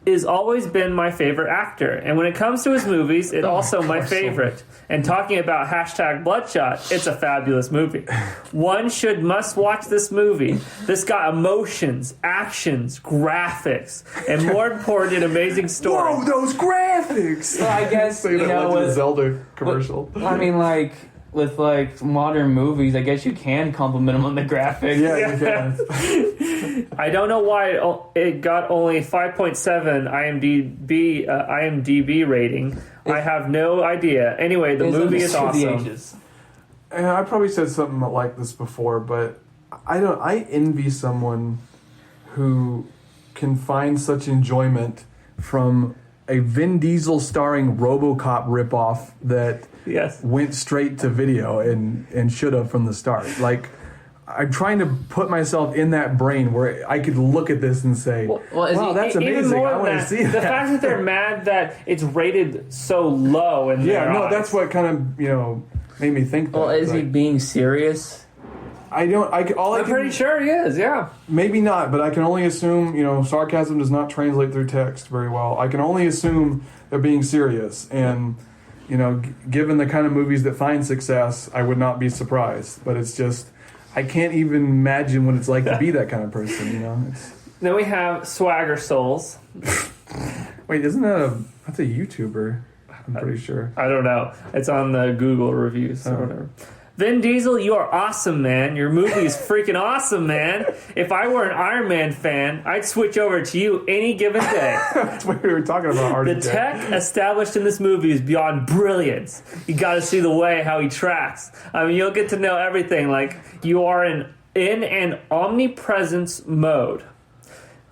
has always been my favorite actor, and when it comes to his movies, it's also my favorite. And talking about hashtag Bloodshot, it's a fabulous movie. One must watch this movie. This got emotions, actions, graphics, and more important, an amazing story. Whoa, those graphics! Well, I guess, with the Zelda commercial. With modern movies, I guess you can compliment them on the graphics. Yeah, you can. I don't know why it got only 5.7 IMDb rating. I have no idea. Anyway, the movie is awesome. And I probably said something like this before, but I envy someone who can find such enjoyment from a Vin Diesel starring RoboCop ripoff that went straight to video and should have from the start. I'm trying to put myself in that brain where I could look at this and say, wow, that's amazing. I want to see that. The fact that they're mad that it's rated so low in their eyes. That's what kind of, made me think that. Well, is he being serious? I'm pretty sure he is. Yeah. Maybe not, but I can only assume, sarcasm does not translate through text very well. I can only assume they're being serious. And, given the kind of movies that find success, I would not be surprised. But it's just, I can't even imagine what it's like to be that kind of person, Then we have Swagger Souls. Wait, isn't that's a YouTuber? I'm pretty sure. I don't know. It's on the Google reviews or whatever. Vin Diesel, you are awesome, man. Your movie is freaking awesome, man. If I were an Iron Man fan, I'd switch over to you any given day. That's what we were talking about already. The tech established in this movie is beyond brilliance. You got to see the way how he tracks. I mean, you'll get to know everything. Like, you are in an omnipresence mode.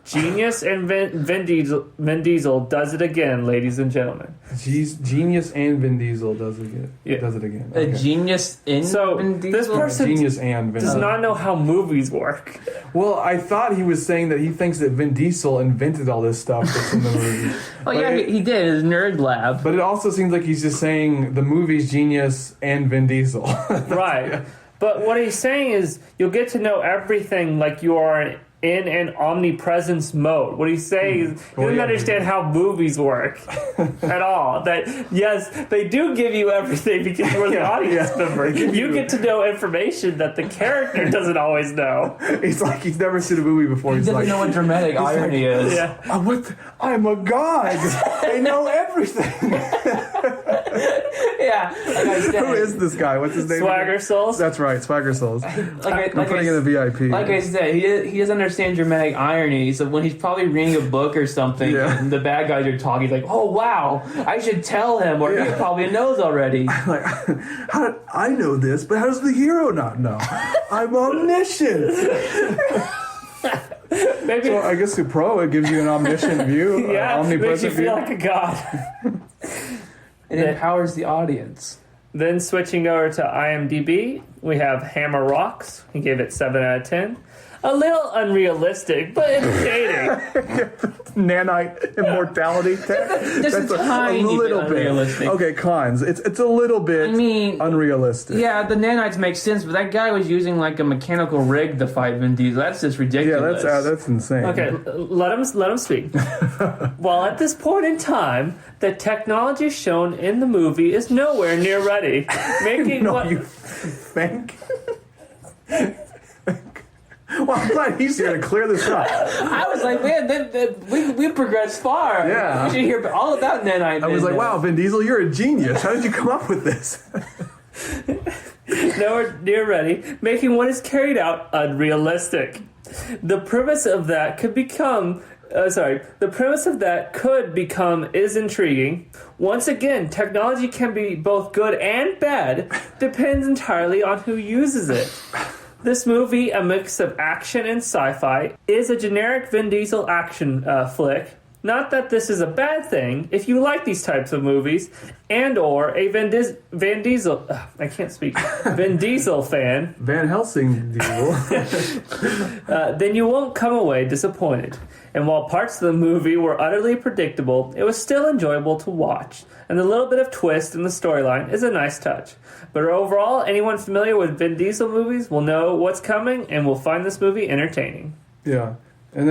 Genius and Vin Diesel does it again, ladies and gentlemen. Genius and Vin Diesel does it again. Yeah. Does it again. A genius in Vin Diesel? This person Genius and Vin does Diesel. not know how movies work. Well, I thought he was saying that he thinks that Vin Diesel invented all this stuff that's in the movie. Oh, yeah, he did. His nerd lab. But it also seems like he's just saying the movie's Genius and Vin Diesel. Right. Yeah. But what he's saying is you'll get to know everything like you are in an omnipresence mode. What he's saying is he doesn't understand how movies work at all. That, yes, they do give you everything because you're the audience member. You get to know information that the character doesn't always know. It's like he's never seen a movie before. He He's doesn't like, know what dramatic irony is. Yeah. I'm a god. I know everything. Yeah. Like I said, Who is this guy? What's his name? Swagger Souls? That's right, Swagger Souls. I'm putting in the VIP. Like I said, he doesn't understand dramatic irony. So when he's probably reading a book or something, and the bad guys are talking, he's like, "Oh wow, I should tell him," or he probably knows already. Like, I know this, but how does the hero not know? I'm omniscient. Maybe. So I guess the pro, it gives you an omniscient view, Yeah, makes you omnipresent feel view. like a god. It empowers the audience. Then switching over to IMDb, we have Hammer Rocks. He gave it 7 out of 10. A little unrealistic, but entertaining. Nanite immortality. Just a tiny bit unrealistic. Okay, cons. It's a little bit unrealistic. Yeah, the nanites make sense, but that guy was using like a mechanical rig to fight Vin Diesel. That's just ridiculous. Yeah, that's insane. Okay, let him speak. While at this point in time, the technology shown in the movie is nowhere near ready, making No, what you think? Well, I'm glad he's here to clear this up. I was like, man, we progressed far. Yeah. We should hear all about nanite. I was like, wow, Vin Diesel, you're a genius. How did you come up with this? nowhere near ready, making what is carried out unrealistic. The premise of that could become is intriguing. Once again, technology can be both good and bad, depends entirely on who uses it. This movie, a mix of action and sci-fi, is a generic Vin Diesel action flick. Not that this is a bad thing if you like these types of movies and or a Vin Diesel fan. Van Helsing Diesel. Then you won't come away disappointed. And while parts of the movie were utterly predictable, it was still enjoyable to watch. And the little bit of twist in the storyline is a nice touch. But overall, anyone familiar with Vin Diesel movies will know what's coming and will find this movie entertaining. Yeah. And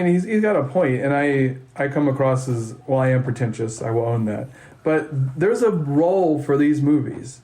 he's got a point, and I come across as, well, I am pretentious, I will own that. But there's a role for these movies.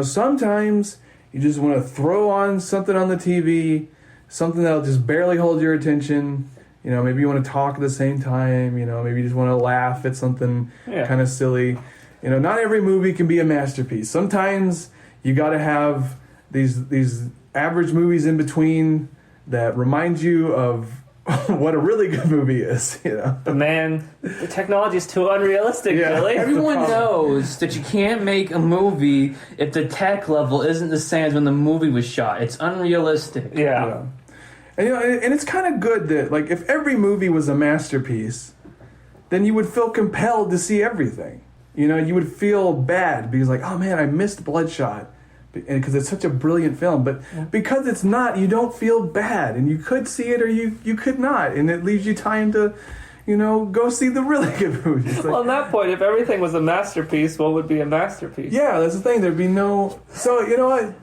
Sometimes you just want to throw on something on the TV, something that'll just barely hold your attention. Maybe you want to talk at the same time, maybe you just want to laugh at something kind of silly. Not every movie can be a masterpiece. Sometimes you got to have these average movies in between that remind you of what a really good movie is, But man, the technology is too unrealistic, Billy. Everyone knows that you can't make a movie if the tech level isn't the same as when the movie was shot. It's unrealistic. Yeah. And, and it's kind of good that, like, if every movie was a masterpiece, then you would feel compelled to see everything. You would feel bad because, like, oh man, I missed Bloodshot. Because it's such a brilliant film, but because it's not, you don't feel bad, and you could see it or you could not, and it leaves you time to, go see the really good movies. Well, at that point, if everything was a masterpiece, what would be a masterpiece? Yeah, that's the thing. There'd be no. So what?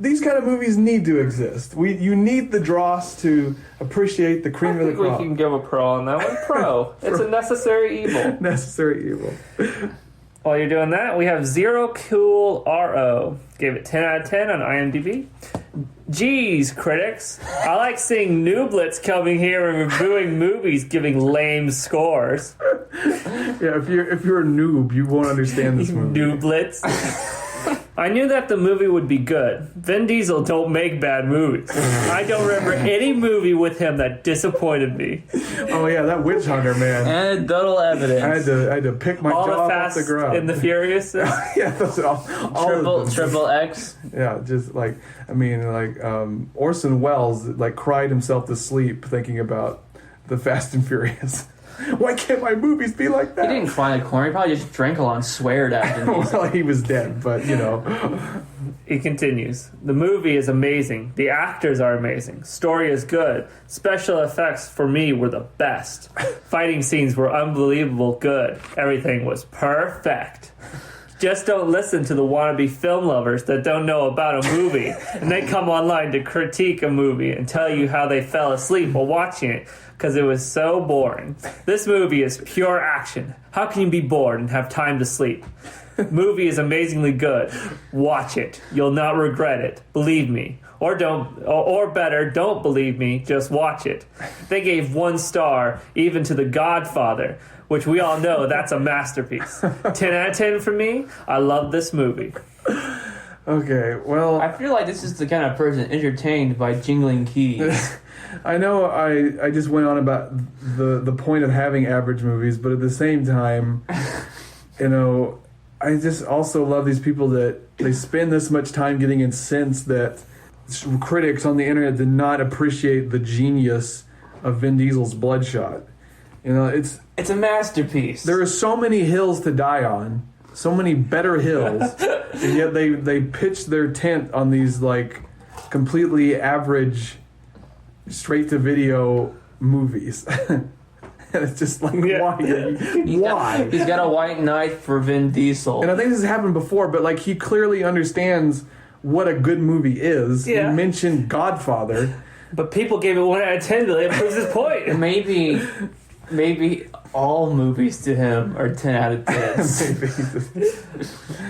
these kind of movies need to exist. You need the dross to appreciate the cream of the crop. We can give a pro on that one. Pro. It's a necessary evil. Necessary evil. While you're doing that, we have Zero Cool RO. Gave it 10 out of 10 on IMDb. Geez, critics. I like seeing nooblets coming here and reviewing movies giving lame scores. Yeah, if you're a noob, you won't understand this movie. Nooblets. I knew that the movie would be good. Vin Diesel don't make bad movies. I don't remember any movie with him that disappointed me. Oh yeah, that Witch Hunter, man. Anecdotal evidence. I had to pick my All jaw the off Fast the ground. and the Furious. Yeah, that's all of them. Triple X. Yeah, just like Orson Welles cried himself to sleep thinking about the Fast and Furious. Why can't my movies be like that? He didn't cry in the corner. He probably just drank a lot and sweared after me. Well, he was dead, but He continues. The movie is amazing. The actors are amazing. Story is good. Special effects for me were the best. Fighting scenes were unbelievable good. Everything was perfect. Just don't listen to the wannabe film lovers that don't know about a movie and they come online to critique a movie and tell you how they fell asleep while watching it because it was so boring. This movie is pure action. How can you be bored and have time to sleep? Movie is amazingly good. Watch it. You'll not regret it. Believe me. Or better, don't believe me, just watch it. They gave 1 star even to The Godfather, which we all know that's a masterpiece. 10 out of 10 for me. I love this movie. okay, well, I feel like this is the kind of person entertained by jingling keys. I know I just went on about the point of having average movies, but at the same time, I just also love these people that they spend this much time getting incensed that critics on the internet did not appreciate the genius of Vin Diesel's Bloodshot. It's a masterpiece. There are so many hills to die on, so many better hills, and yet they pitch their tent on these completely average, straight to video movies. And it's just why? Why? He's got a white knife for Vin Diesel. And I think this has happened before, but he clearly understands what a good movie is. Yeah. He mentioned Godfather. But people gave it 1 out of 10, Billy. It proves his point. Maybe all movies to him are 10 out of 10.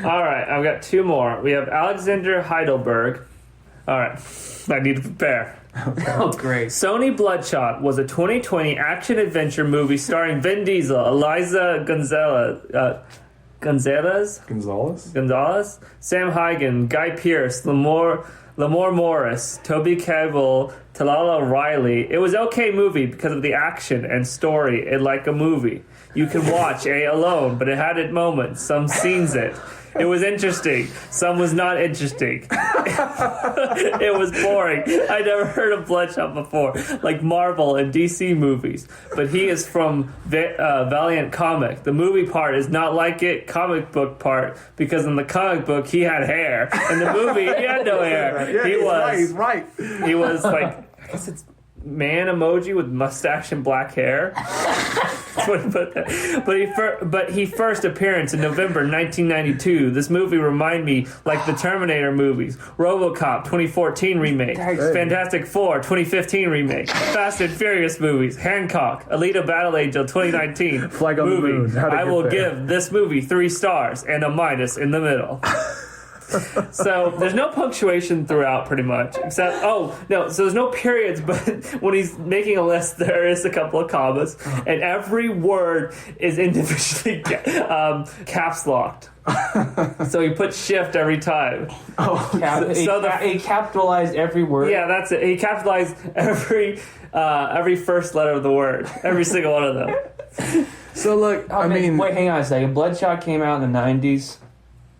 All right, I've got 2 more. We have Alexander Heidelberg. All right, I need to prepare. Oh, great. Sony Bloodshot was a 2020 action-adventure movie starring Vin Diesel, Eliza Gonzalez, Sam Huygens, Guy Pearce, Lamore Morris, Toby Kebbell, Talala Riley. It was okay movie because of the action and story. It like a movie. You can watch alone, but it had its moments. Some scenes it. It was interesting. Some was not interesting. It was boring. I never heard of Bloodshot before, like Marvel and DC movies. But he is from Valiant Comic. The movie part is not like it, comic book part, because in the comic book he had hair. In the movie he had no hair. Yeah, he's right. He was I guess it's man emoji with mustache and black hair. But he first appearance in November 1992. This movie reminded me like the Terminator movies, RoboCop 2014 remake, Fantastic Four 2015 remake, Fast and Furious movies, Hancock, Alita Battle Angel 2019 Flag on movie. the Moon. I will give this movie 3 stars and a minus in the middle. So there's no punctuation throughout, pretty much, except so there's no periods, but when he's making a list there is a couple of commas and every word is individually caps locked. So he puts shift every time. He capitalized every word. Yeah, that's it. He capitalized every first letter of the word, every single one of them. So look, wait, hang on a second. Bloodshot came out in the 90s.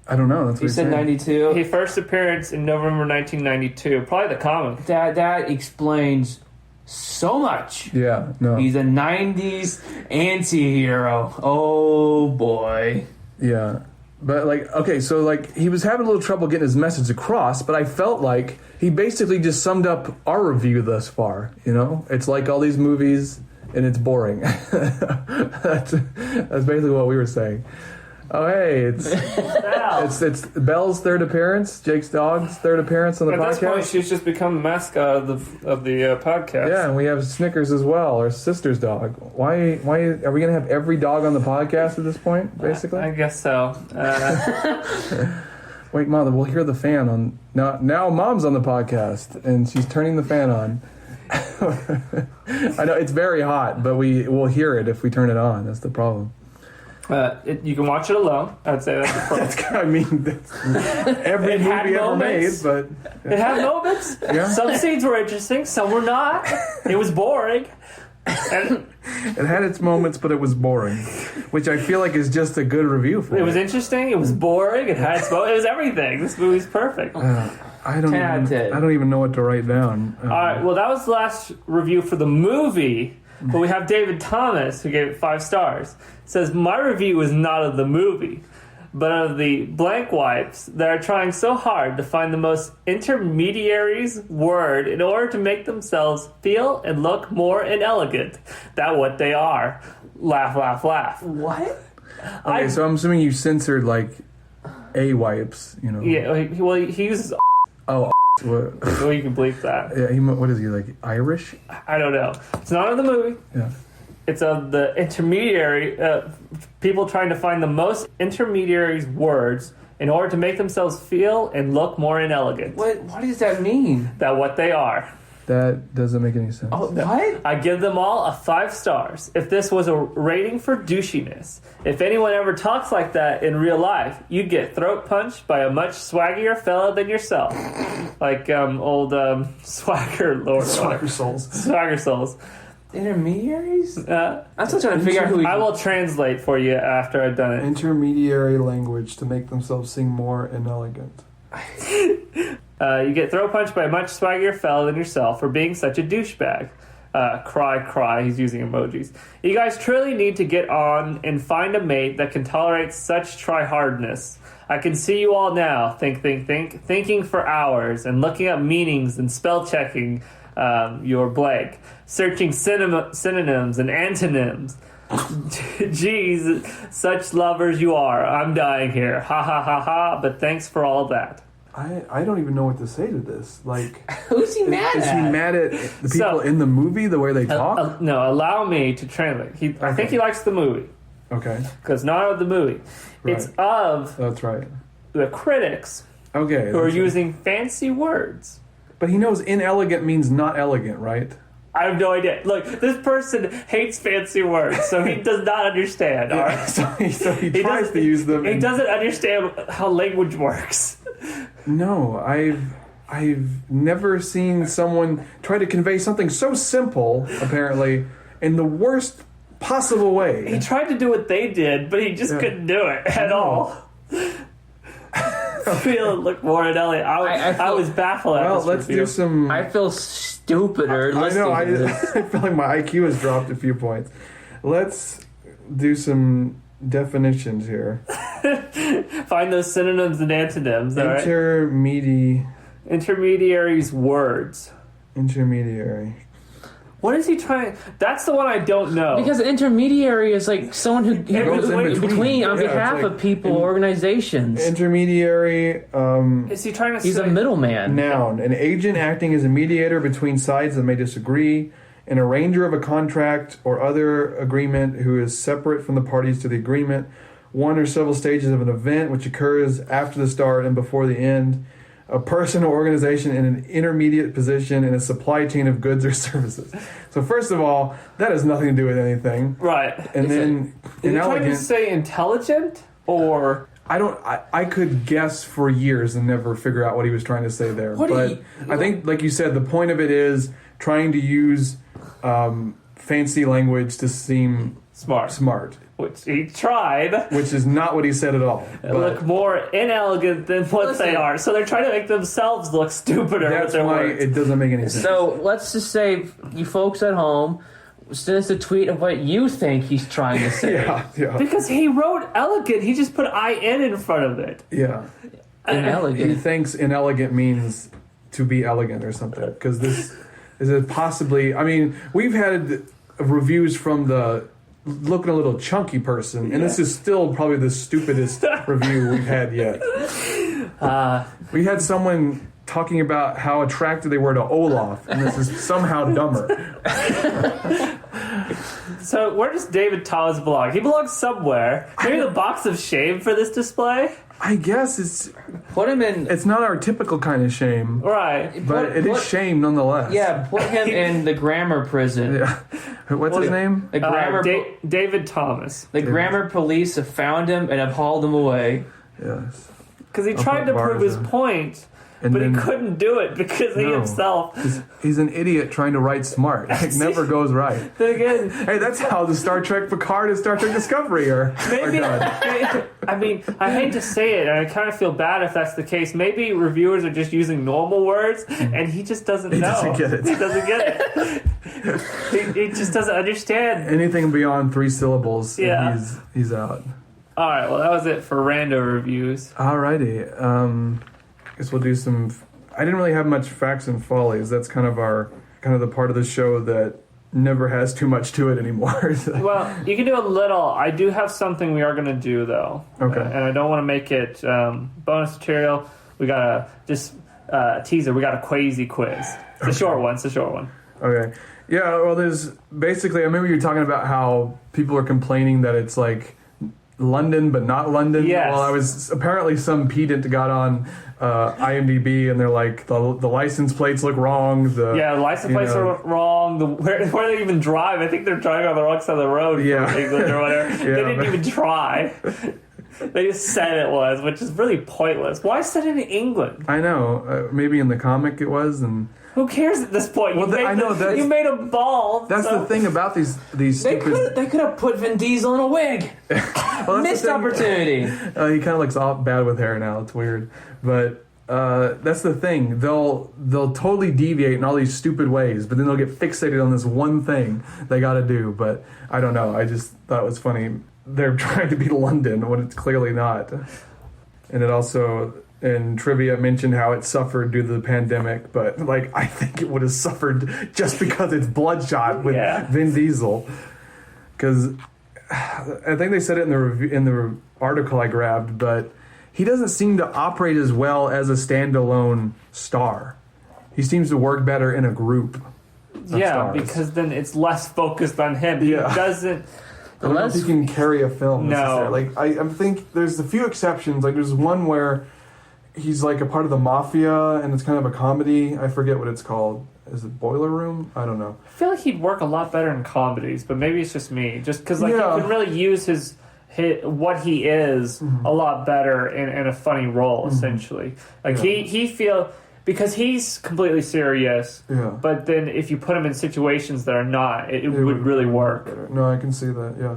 I don't know. That's what you said. 92. He first appearance in November 1992. Probably the comic. That explains so much. Yeah, no. He's a 90s anti-hero. Oh boy. Yeah. But so he was having a little trouble getting his message across, but I felt like he basically just summed up our review thus far, It's like all these movies and it's boring. That's basically what we were saying. Oh, hey, it's Belle's third appearance, Jake's dog's third appearance on the At podcast. this point, she's just become the mascot of the podcast. Yeah, and we have Snickers as well, our sister's dog. Why are we gonna have every dog on the podcast at this point? Basically, I guess so. Wait, Mother, we'll hear the fan on now. Mom's on the podcast, and she's turning the fan on. I know it's very hot, but will hear it if we turn it on. That's the problem. You can watch it alone. I'd say that's the problem. That's every movie ever made, but it had moments. Yeah. Some scenes were interesting, some were not. It was boring. And it had its moments, but it was boring, which I feel like is just a good review for it was interesting. It was boring. It had its moments. It was everything. This movie's perfect. I don't even know what to write down. All right. Well, that was the last review for the movie. But we have David Thomas, who gave it 5 stars. Says, my review is not of the movie, but of the blank wipes that are trying so hard to find the most intermediaries word in order to make themselves feel and look more inelegant than what they are. Laugh, laugh, laugh. What? Okay, so I'm assuming you censored like A wipes, you know. Yeah, well, he uses... Oh, what? Well, you can bleep that. Yeah, what is he, like Irish? I don't know. It's not of the movie. Yeah. It's of the intermediary, people trying to find the most intermediaries words in order to make themselves feel and look more inelegant What does that mean? than what they are. That doesn't make any sense. Oh, what? I give them all a 5 stars. If this was a rating for douchiness, if anyone ever talks like that in real life, you'd get throat punched by a much swaggier fella than yourself. Like old Swagger Lord. Swagger Souls. Swagger Souls. Intermediaries? I'm still trying to figure out who I will translate for you after I've done it. Intermediary language to make themselves seem more inelegant. You get throat punched by a much swaggier fella than yourself for being such a douchebag. Cry, he's using emojis. You guys truly need to get on and find a mate that can tolerate such try-hardness. I can see you all now, thinking for hours and looking up meanings and spell-checking your blank, searching synonyms and antonyms. Jeez, such lovers you are. I'm dying here. Ha ha ha ha, but thanks for all that. I don't even know what to say to this. Like, who's he mad is at? he mad at the people in the movie, the way they talk? No, allow me to translate. I think he likes the movie. Okay. Because not of the movie. Right. It's of That's right. the critics Okay. who are using fancy words. But he knows inelegant means not elegant, right? I have no idea. Look, this person hates fancy words, so he does not understand. All right? So he tries to use them. He doesn't understand how language works. No, I've never seen someone try to convey something so simple, apparently, in the worst possible way. He tried to do what they did, but he just couldn't do it at all. Feel look more at Elliot. I was baffled at this let's review. do some. I feel stupider I listening know. to this. I feel like my IQ has dropped a few points. Let's do some definitions here. Find those synonyms and antonyms. All right? Intermediaries words. Intermediary. What is he trying? That's the one I don't know. Because an intermediary is like someone who goes in between. on Yeah, behalf it's like of people, organizations. Intermediary. Is he trying to He's say... a middleman. Noun. An agent acting as a mediator between sides that may disagree. An arranger of a contract or other agreement who is separate from the parties to the agreement. One or several stages of an event which occurs after the start and before the end. A person or organization in an intermediate position in a supply chain of goods or services. So first of all, that has nothing to do with anything. Right. And then Is he trying to say intelligent or... I could guess for years and never figure out what he was trying to say there. I think, like you said, the point of it is trying to use fancy language to seem smart. Which he tried. Which is not what he said at all. Look more inelegant than what they are. So they're trying to make themselves look stupider with That's their why words. it doesn't make any sense. So let's just say, you folks at home, send us a tweet of what you think he's trying to say. Yeah. Because he wrote elegant, he just put IN in front of it. Yeah. He Inelegant. thinks inelegant means to be elegant or something. Because this is it possibly... I mean, we've had reviews from the looking a little chunky person, and this is still probably the stupidest review we've had yet. We had someone talking about how attracted they were to Olaf, and this is somehow dumber. So where does David Thomas belong? He belongs somewhere. Maybe the box of shame for this display? I guess it's Put him in. not our typical kind of shame, Right. but it is shame nonetheless. Yeah, put him in the grammar prison. Yeah. What's his name? The grammar. David Thomas. The grammar police have found him and have hauled him away. Yes. Because he tried to prove his point, And but he then- couldn't do it because he No. himself. He's an idiot trying to write smart. It never goes right. Then again, Hey, that's how the Star Trek Picard and Star Trek Discovery are maybe. done. I mean, I hate to say it, and I kind of feel bad if that's the case. Maybe reviewers are just using normal words, and he just doesn't know. doesn't get it. He doesn't get it. he just doesn't understand. Anything beyond 3 syllables, and Yeah. he's out. All right, well, that was it for rando reviews. Alrighty. Guess we'll do some. I didn't really have much facts and follies. That's kind of the part of the show that never has too much to it anymore. Well, you can do a little. I do have something we are going to do, though. Okay. And I don't want to make it bonus material. We got a teaser. We got a Quasi quiz. It's a short one. It's a short one. Okay. Yeah, well, there's basically, I remember you were talking about how people are complaining that it's like London, but not London. Yes. Well, I was, apparently some pedant got on IMDb and they're like, the license plates look wrong. Yeah, the license plates are wrong. Where they even drive, I think they're driving on the wrong side of the road Yeah. from England or whatever. Yeah, They didn't even try. They just said it was, which is really pointless. Why set it in England? I know. Maybe in the comic it was, and Who cares at this point? Well, I know that's- you made them bald. that's so. the thing about these They stupid. could have put Vin Diesel in a wig. Well, that's the Missed thing. opportunity. He kind of looks all bad with hair now. It's weird, but that's the thing. They'll totally deviate in all these stupid ways, but then they'll get fixated on this one thing they got to do. But I don't know. I just thought it was funny. They're trying to be London when it's clearly not. And it also, in trivia, mentioned how it suffered due to the pandemic, but like I think it would have suffered just because it's Bloodshot with Vin Diesel. Because I think they said it in the article I grabbed, but he doesn't seem to operate as well as a standalone star. He seems to work better in a group. Yeah, stars. because then it's less focused on him. Yeah. He doesn't. I don't know if he can carry a film. No. necessarily. Like I think there's a few exceptions. Like there's one where he's like a part of the mafia, and it's kind of a comedy. I forget what it's called. Is it Boiler Room? I don't know. I feel like he'd work a lot better in comedies, but maybe it's just me. Just because like Yeah. he can really use his what he is a lot better in a funny role. Essentially, like he feel. Because he's completely serious, Yeah. but then if you put him in situations that are not, it would really work. Better. No, I can see that. Yeah.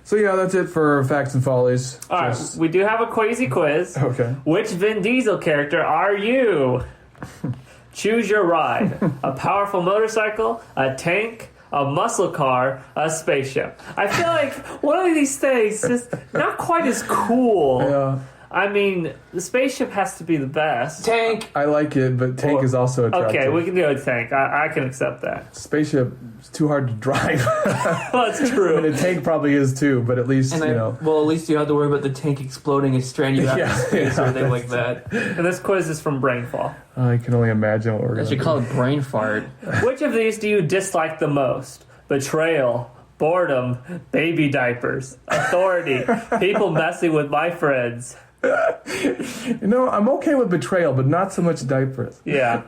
So yeah, that's it for facts and follies. All right, we do have a Quasi quiz. Okay. Which Vin Diesel character are you? Choose your ride. A powerful motorcycle, a tank, a muscle car, a spaceship. I feel like one of these things is not quite as cool. Yeah. I mean, the spaceship has to be the best. Tank. I like it, but tank is also attractive. Okay, we can do a tank. I can accept that. Spaceship is too hard to drive. Well, that's true. I mean, a tank probably is too, but at least And you know. well, at least you don't have to worry about the tank exploding and stranding you out Yeah, in space yeah, or anything like that. And this quiz is from Brainfall. I can only imagine what we're I going to should do. call it brain fart. Which of these do you dislike the most? Betrayal, boredom, baby diapers, authority, people messing with my friends. You know, I'm okay with betrayal, but not so much diapers. Yeah.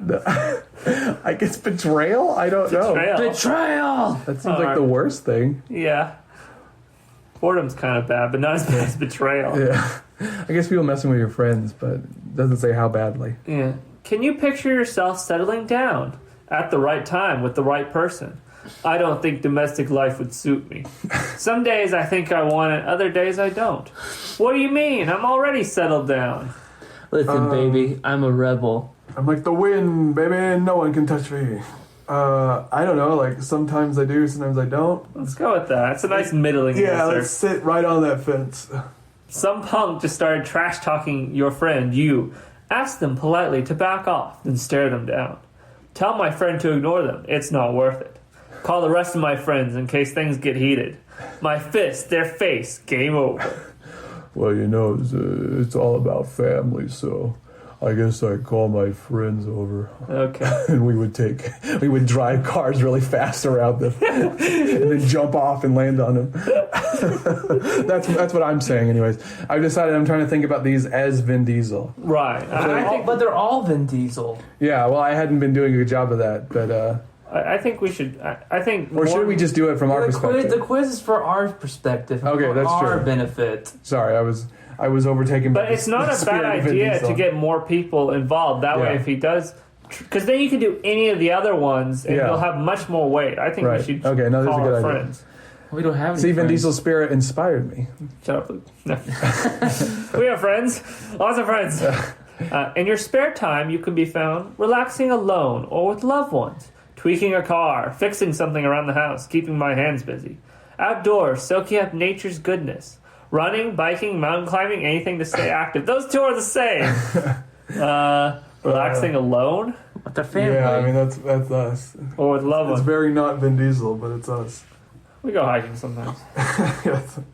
I guess betrayal? I don't know. Betrayal. Betrayal! That seems like the worst thing. Yeah. Boredom's kind of bad, but not as bad as betrayal. Yeah. I guess people messing with your friends, but it doesn't say how badly. Yeah. Can you picture yourself settling down at the right time with the right person? I don't think domestic life would suit me. Some days I think I want it, other days I don't. What do you mean? I'm already settled down. Listen, baby, I'm a rebel. I'm like the wind, baby, no one can touch me. I don't know, like sometimes I do, sometimes I don't. Let's go with that. It's a nice middling Yeah, answer. let's sit right on that fence. Some punk just started trash talking your friend, you. Ask them politely to back off, then stare them down. Tell my friend to ignore them. It's not worth it. Call the rest of my friends in case things get heated. My fist, their face, game over. Well, it's all about family, so I guess I'd call my friends over. Okay. And we would drive cars really fast around them and then jump off and land on them. That's what I'm saying anyways. I've decided I'm trying to think about these as Vin Diesel. Right. But they're all Vin Diesel. Yeah, well, I hadn't been doing a good job of that, but... I think we should... I think... Or should we just do it from our perspective? The quiz is for our perspective. Okay, for that's our true. benefit. Sorry, I was overtaken by But it's not the a bad spirit of Vin idea Diesel. to get more people involved. That way, Yeah. if he does... Because then you can do any of the other ones, and Yeah. you'll have much more weight. I think Right. we should Okay, no, that's call a good our idea. friends. We don't have any See, Vin friends. Diesel's spirit inspired me. Shut up, Luke. No. We have friends. Lots of friends. In your spare time, you can be found relaxing alone or with loved ones, tweaking a car, fixing something around the house, keeping my hands busy. Outdoors, soaking up nature's goodness. Running, biking, mountain climbing, anything to stay active. Those two are the same. Relaxing alone With the family. Yeah, I mean, that's us. or with loved It's ones. very not Vin Diesel, but it's us. We go hiking sometimes.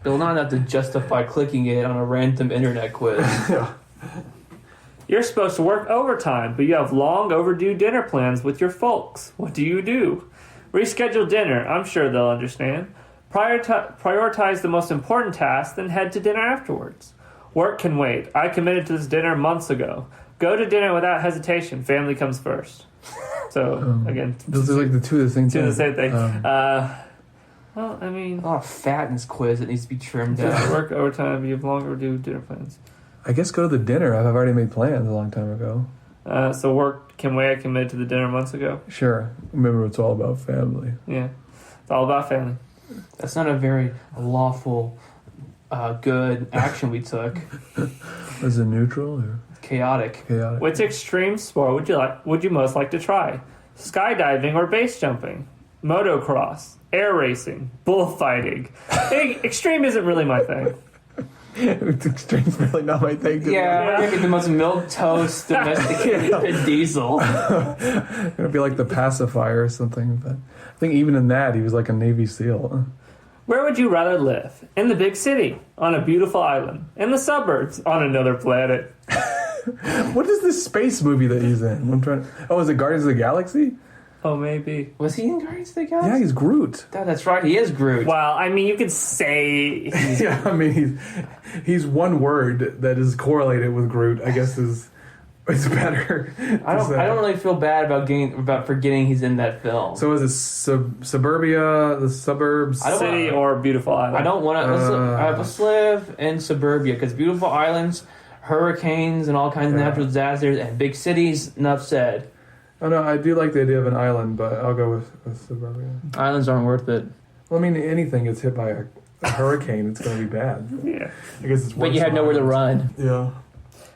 You'll not have to justify clicking it on a random internet quiz. Yeah. You're supposed to work overtime, but you have long overdue dinner plans with your folks. What do? Reschedule dinner. I'm sure they'll understand. Prioritize the most important task, then head to dinner afterwards. Work can wait. I committed to this dinner months ago. Go to dinner without hesitation. Family comes first. So, again, Those are like the two of the same do thing. the same thing. Well, I mean, A lot of fat in this quiz that needs to be trimmed just down. work overtime, you have long overdue dinner plans. I guess go to the dinner. I've already made plans a long time ago. So work can wait. I committed to the dinner months ago. Sure. Remember, it's all about family. Yeah. It's all about family. That's not a very lawful, good action we took. Is it neutral or Chaotic. chaotic? Which extreme sport would you most like to try? Skydiving or base jumping? Motocross, air racing, bullfighting. Extreme isn't really my thing. It's extreme's really not my thing. Yeah, we're making the most milquetoast domesticated Vin Diesel. It'd be like the pacifier or something. But I think even in that, he was like a Navy SEAL. Where would you rather live? In the big city, on a beautiful island, in the suburbs, on another planet. What is this space movie that he's in? I'm trying. Oh, is it Guardians of the Galaxy? Oh, maybe. Was he in Guardians of the Galaxy? Yeah, he's Groot. That's right, he is Groot. Well, I mean, you could say Yeah, I mean, he's one word that is correlated with Groot. I guess is better. I don't really feel bad about forgetting he's in that film. So is it suburbia, the suburbs? I don't city or beautiful island. I don't want to. Let's live in suburbia because beautiful islands, hurricanes, and all kinds of natural disasters, and big cities. Enough said. Oh no, I do like the idea of an island, but I'll go with suburbia. Islands aren't worth it. Well, I mean, anything gets hit by a hurricane, it's going to be bad. Yeah. I guess it's. But you had nowhere to run. Yeah.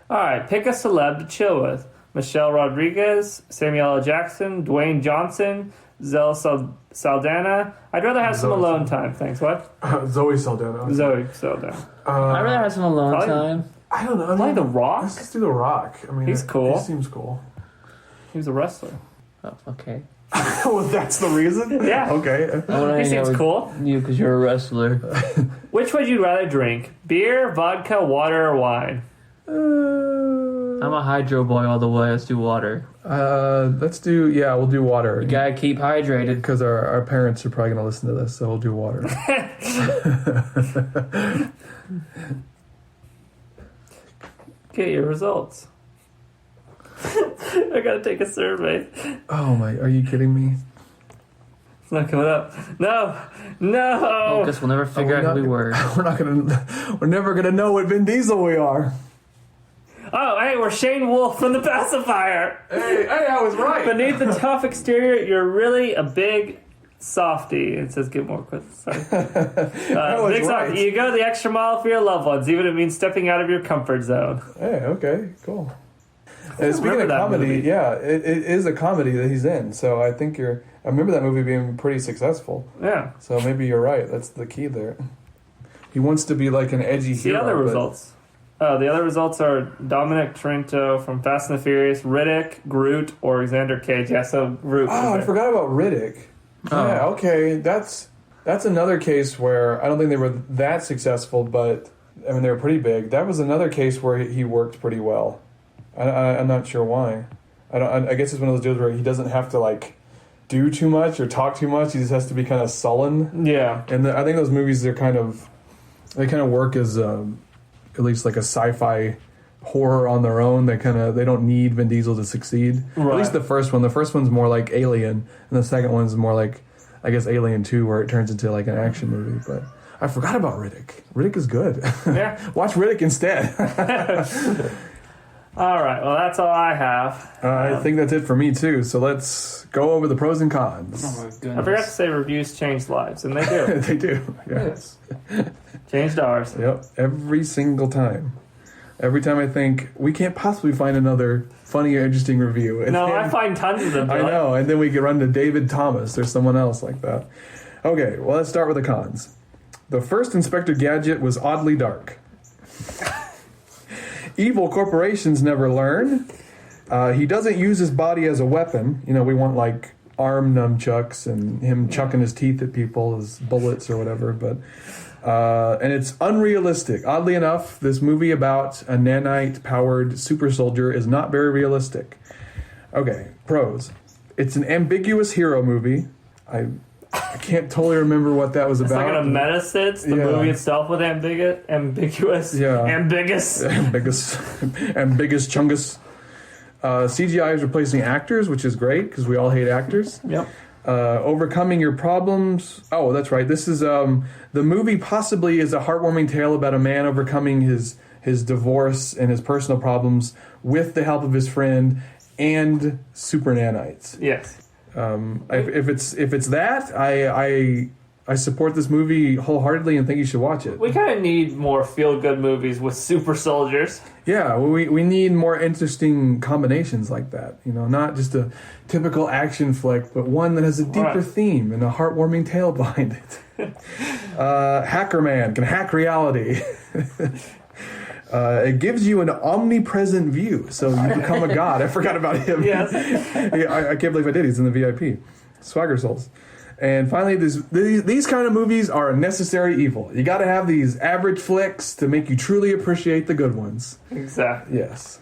All right, pick a celeb to chill with. Michelle Rodriguez, Samuel L. Jackson, Dwayne Johnson, Zoe Saldana. I'd rather have some Zoe alone time. Thanks. What? Zoe Saldana. Zoe Saldana. I'd rather have some alone Probably- time. I don't know. I Play mean, The Rock. let's just do The Rock. I mean, He's cool. He seems cool. He was a wrestler. Oh, okay. Well, that's the reason? Yeah. Okay. I want to He hang out seems with cool. you because you're a wrestler. Which would you rather drink? Beer, vodka, water, or wine? I'm a hydro boy all the way. Let's do water. We'll do water. You gotta keep hydrated. Because our parents are probably going to listen to this, so we'll do water. Get your results. I gotta take a survey. Oh my, are you kidding me? It's not coming up. No. I guess we'll never figure out who we were. We're never going to know what Vin Diesel we are. Oh, hey, we're Shane Wolf from The Pacifier. Hey, I was right. Beneath the tough exterior, you're really a big softie. It says get more quick. Sorry. was Big right. softie. You go the extra mile for your loved ones, even if it means stepping out of your comfort zone. Hey, okay, cool. Speaking remember of that comedy, movie. yeah, it is a comedy that he's in. So I think I remember that movie being pretty successful. Yeah. So maybe you're right. That's the key there. He wants to be like an edgy The hero. other but- results. The other results are Dominic Toretto from Fast and the Furious, Riddick, Groot, or Xander Cage. Yeah, so Groot. Oh, I forgot about Riddick. Yeah, okay. That's another case where I don't think they were that successful, but I mean they were pretty big. That was another case where he worked pretty well. I'm not sure why. I guess it's one of those deals where he doesn't have to like do too much or talk too much. He just has to be kind of sullen. Yeah. And I think those movies they kind of work as at least like a sci-fi horror on their own. They don't need Vin Diesel to succeed. Right. At least the first one. The first one's more like Alien, and the second one's more like I guess Alien 2, where it turns into like an action movie. But I forgot about Riddick. Riddick is good. Yeah. Watch Riddick instead. All right. Well, that's all I have. I think that's it for me too. So let's go over the pros and cons. Oh my goodness. I forgot to say reviews change lives, and they do. They do. Yes. Changed ours. Yep. Every single time. Every time I think we can't possibly find another funny or interesting review. And No, then- I find tons of them. I know, and then we can run to David Thomas or someone else like that. Okay, well, let's start with the cons. The first Inspector Gadget was oddly dark. Evil corporations never learn. He doesn't use his body as a weapon. You know, we want like arm nunchucks and him chucking his teeth at people as bullets or whatever, but and it's unrealistic. Oddly enough, this movie about a nanite-powered super soldier is not very realistic. Okay, pros. It's an ambiguous hero movie. I can't totally remember what that was It's about. like a meta-sits. The Yeah. movie itself was ambiguous. Yeah. Ambiguous. ambiguous chungus. CGI is replacing actors, which is great because we all hate actors. Yep. Overcoming your problems. Oh, that's right. This is the movie. Possibly is a heartwarming tale about a man overcoming his divorce and his personal problems with the help of his friend and super nanites. Yes. If it's that, I support this movie wholeheartedly and think you should watch it. We kind of need more feel-good movies with super soldiers. Yeah, we need more interesting combinations like that. You know, not just a typical action flick, but one that has a deeper Right. theme and a heartwarming tale behind it. Hacker Man can hack reality. It gives you an omnipresent view, so you become a god. I forgot about him. Yes. I can't believe I did. He's in the VIP. Swagger Souls. And finally, these kind of movies are a necessary evil. You got to have these average flicks to make you truly appreciate the good ones. Exactly. Yes.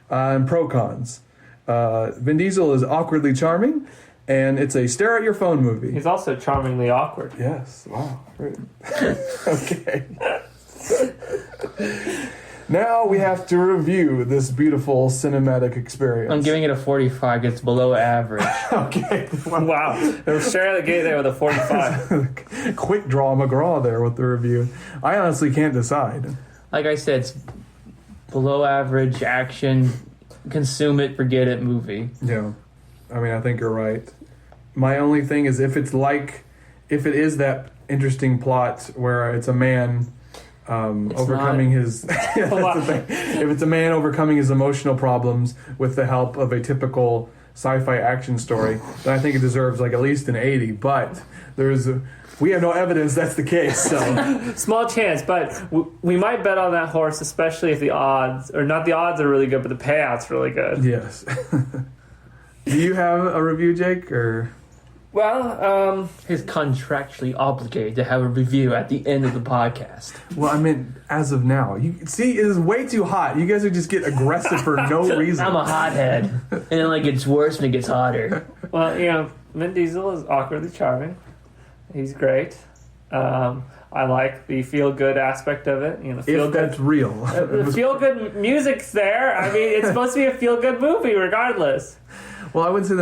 And pro cons. Vin Diesel is awkwardly charming, and it's a stare at your phone movie. He's also charmingly awkward. Yes. Wow. Great. Okay. Now we have to review this beautiful cinematic experience. I'm giving it a 45. It's below average. Okay. Wow. They were straight out of the gate there with a 45. Quick draw McGraw there with the review. I honestly can't decide. Like I said, it's below average action. Consume it, forget it movie. Yeah. I mean, I think you're right. My only thing is if it is that interesting plot where it's a man overcoming his yeah, that's the thing. If it's a man overcoming his emotional problems with the help of a typical sci-fi action story, then I think it deserves like at least an 80. But we have no evidence that's the case. So Small chance, but we might bet on that horse, especially if the odds, or not the odds are really good, but the payout's really good. yes. Do you have a review, Jake, or? Well, He's contractually obligated to have a review at the end of the podcast. Well, I meant as of now. You see, it is way too hot. You guys would just get aggressive for no reason. I'm a hothead. And it only gets worse when it gets hotter. well, you know, Vin Diesel is awkwardly charming. He's great. I like the feel-good aspect of it. You know, If that's real. the feel-good music's there. I mean, it's supposed to be a feel-good movie, regardless. Well, I wouldn't say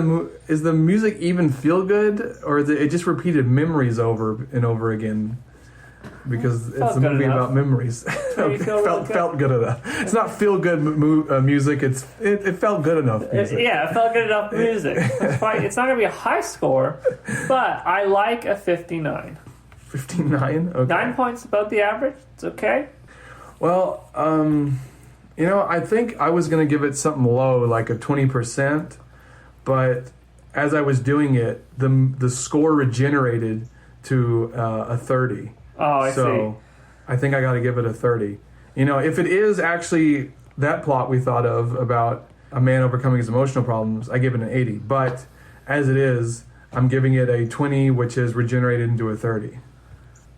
is the music even feel good, or is it just repeated memories over and over again? Because it's Felt a good movie enough. about memories. Made you feel really good. Felt good enough. It's not feel good music. It felt good enough music. Yeah, it felt good enough music. It's fine. It's not going to be a high score, but I like a 59. 59. Okay. 9 points above the average. It's okay. Well, you know, I think I was gonna give it something low, like a 20%, but as I was doing it, the score regenerated to a 30. Oh, I So I think I got to give it a 30. You know, if it is actually that plot we thought of about a man overcoming his emotional problems, I give it an 80. But as it is, I'm giving it a 20, which is regenerated into a 30.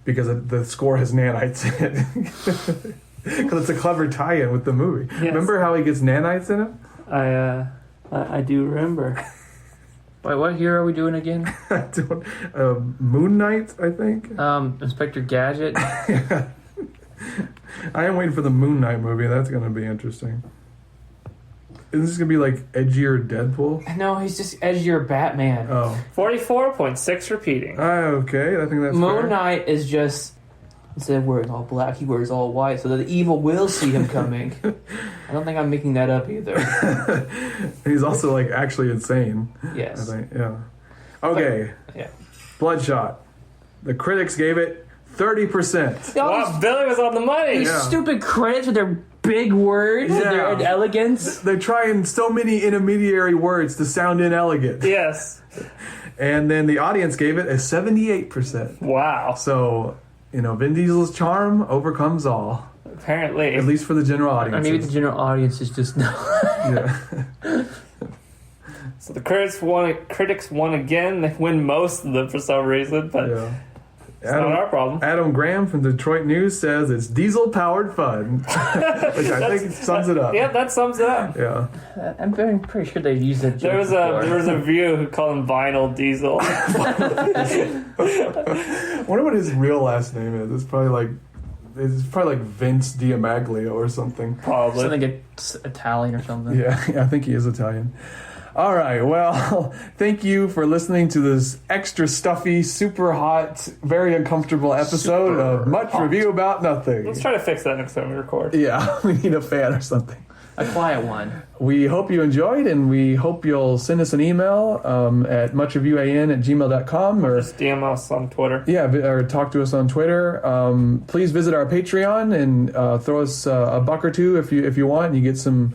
Because the score has nanites in it. Because it's a clever tie-in with the movie. Yes. Remember how he gets nanites in it? I do remember. Wait, what hero are we doing again? Moon Knight, I think. Inspector Gadget. I am waiting for the Moon Knight movie. That's going to be interesting. Isn't this going to be like edgier Deadpool? No, he's just edgier Batman. Oh. 44.6 repeating. Okay, I think that's Moon fair. Knight is just, instead of wearing all black, he wears all white so that the evil will see him coming. I don't think I'm making that up either. He's also like actually insane. Yes. I think, yeah. Okay. Yeah. Bloodshot. The critics gave it 30%. Wow, Billy was on the money. These Yeah. stupid critics with their big words Yeah. and their elegance. They're trying so many intermediary words to sound inelegant. Yes. And then the audience gave it a 78%. Wow. So, Vin Diesel's charm overcomes all. Apparently. At least for the general audience. Maybe the general audience is just no. Yeah. So the critics won again. They win most of them for some reason, but Yeah. it's not our problem. Adam Graham from Detroit News says it's diesel-powered fun, which I think sums it up. Yeah, that sums it up. Yeah. I'm pretty sure they've used that joke There was a review who called him Vinyl Diesel. I wonder what his real last name is. It's probably like Vince Diamaglia or something. Probably. something Italian or something. Yeah, I think he is Italian. All right, well, thank you for listening to this extra stuffy, super hot, very uncomfortable episode Super of Much hot. Review About Nothing. Let's try to fix that next time we record. Yeah, we need a fan or something. A quiet one. We hope you enjoyed, and we hope you'll send us an email at muchreviewan@gmail.com or Just DM us on Twitter. yeah, or talk to us on Twitter. Please visit our Patreon and throw us a buck or two if you want. You get some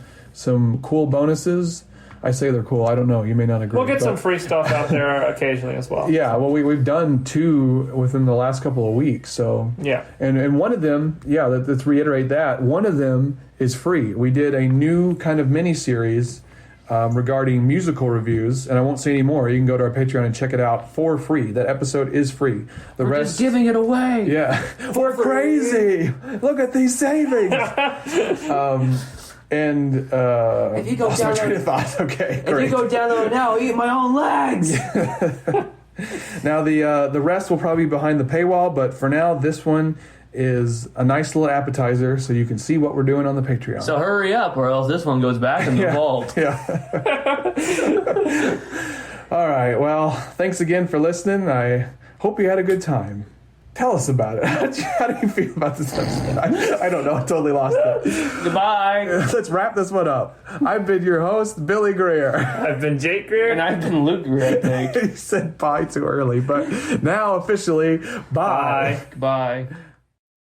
cool bonuses. I say they're cool. I don't know. You may not agree. We'll get but- some free stuff out there occasionally as well. Yeah, well, we've done 2 within the last couple of weeks. So Yeah. and one of them, yeah, let's reiterate that. One of them is free. We did a new kind of mini series regarding musical reviews, and I won't say any more. You can go to our Patreon and check it out for free. That episode is free. The We're rest, just giving it away. yeah, we're crazy. Look at these savings. And If you go lost my down train there- of thought. Okay, If great. you go down there now, I'll eat my own legs. Now the rest will probably be behind the paywall, but for now, this one is a nice little appetizer, so you can see what we're doing on the Patreon. So hurry up, or else this one goes back in the vault. Yeah. All right. Well, thanks again for listening. I hope you had a good time. Tell us about it. How do you feel about this episode? I don't know. I totally lost it. Goodbye. Let's wrap this one up. I've been your host, Billy Greer. I've been Jake Greer. And I've been Luke Greer, I think. He said bye too early, but now officially, bye. Bye. Goodbye.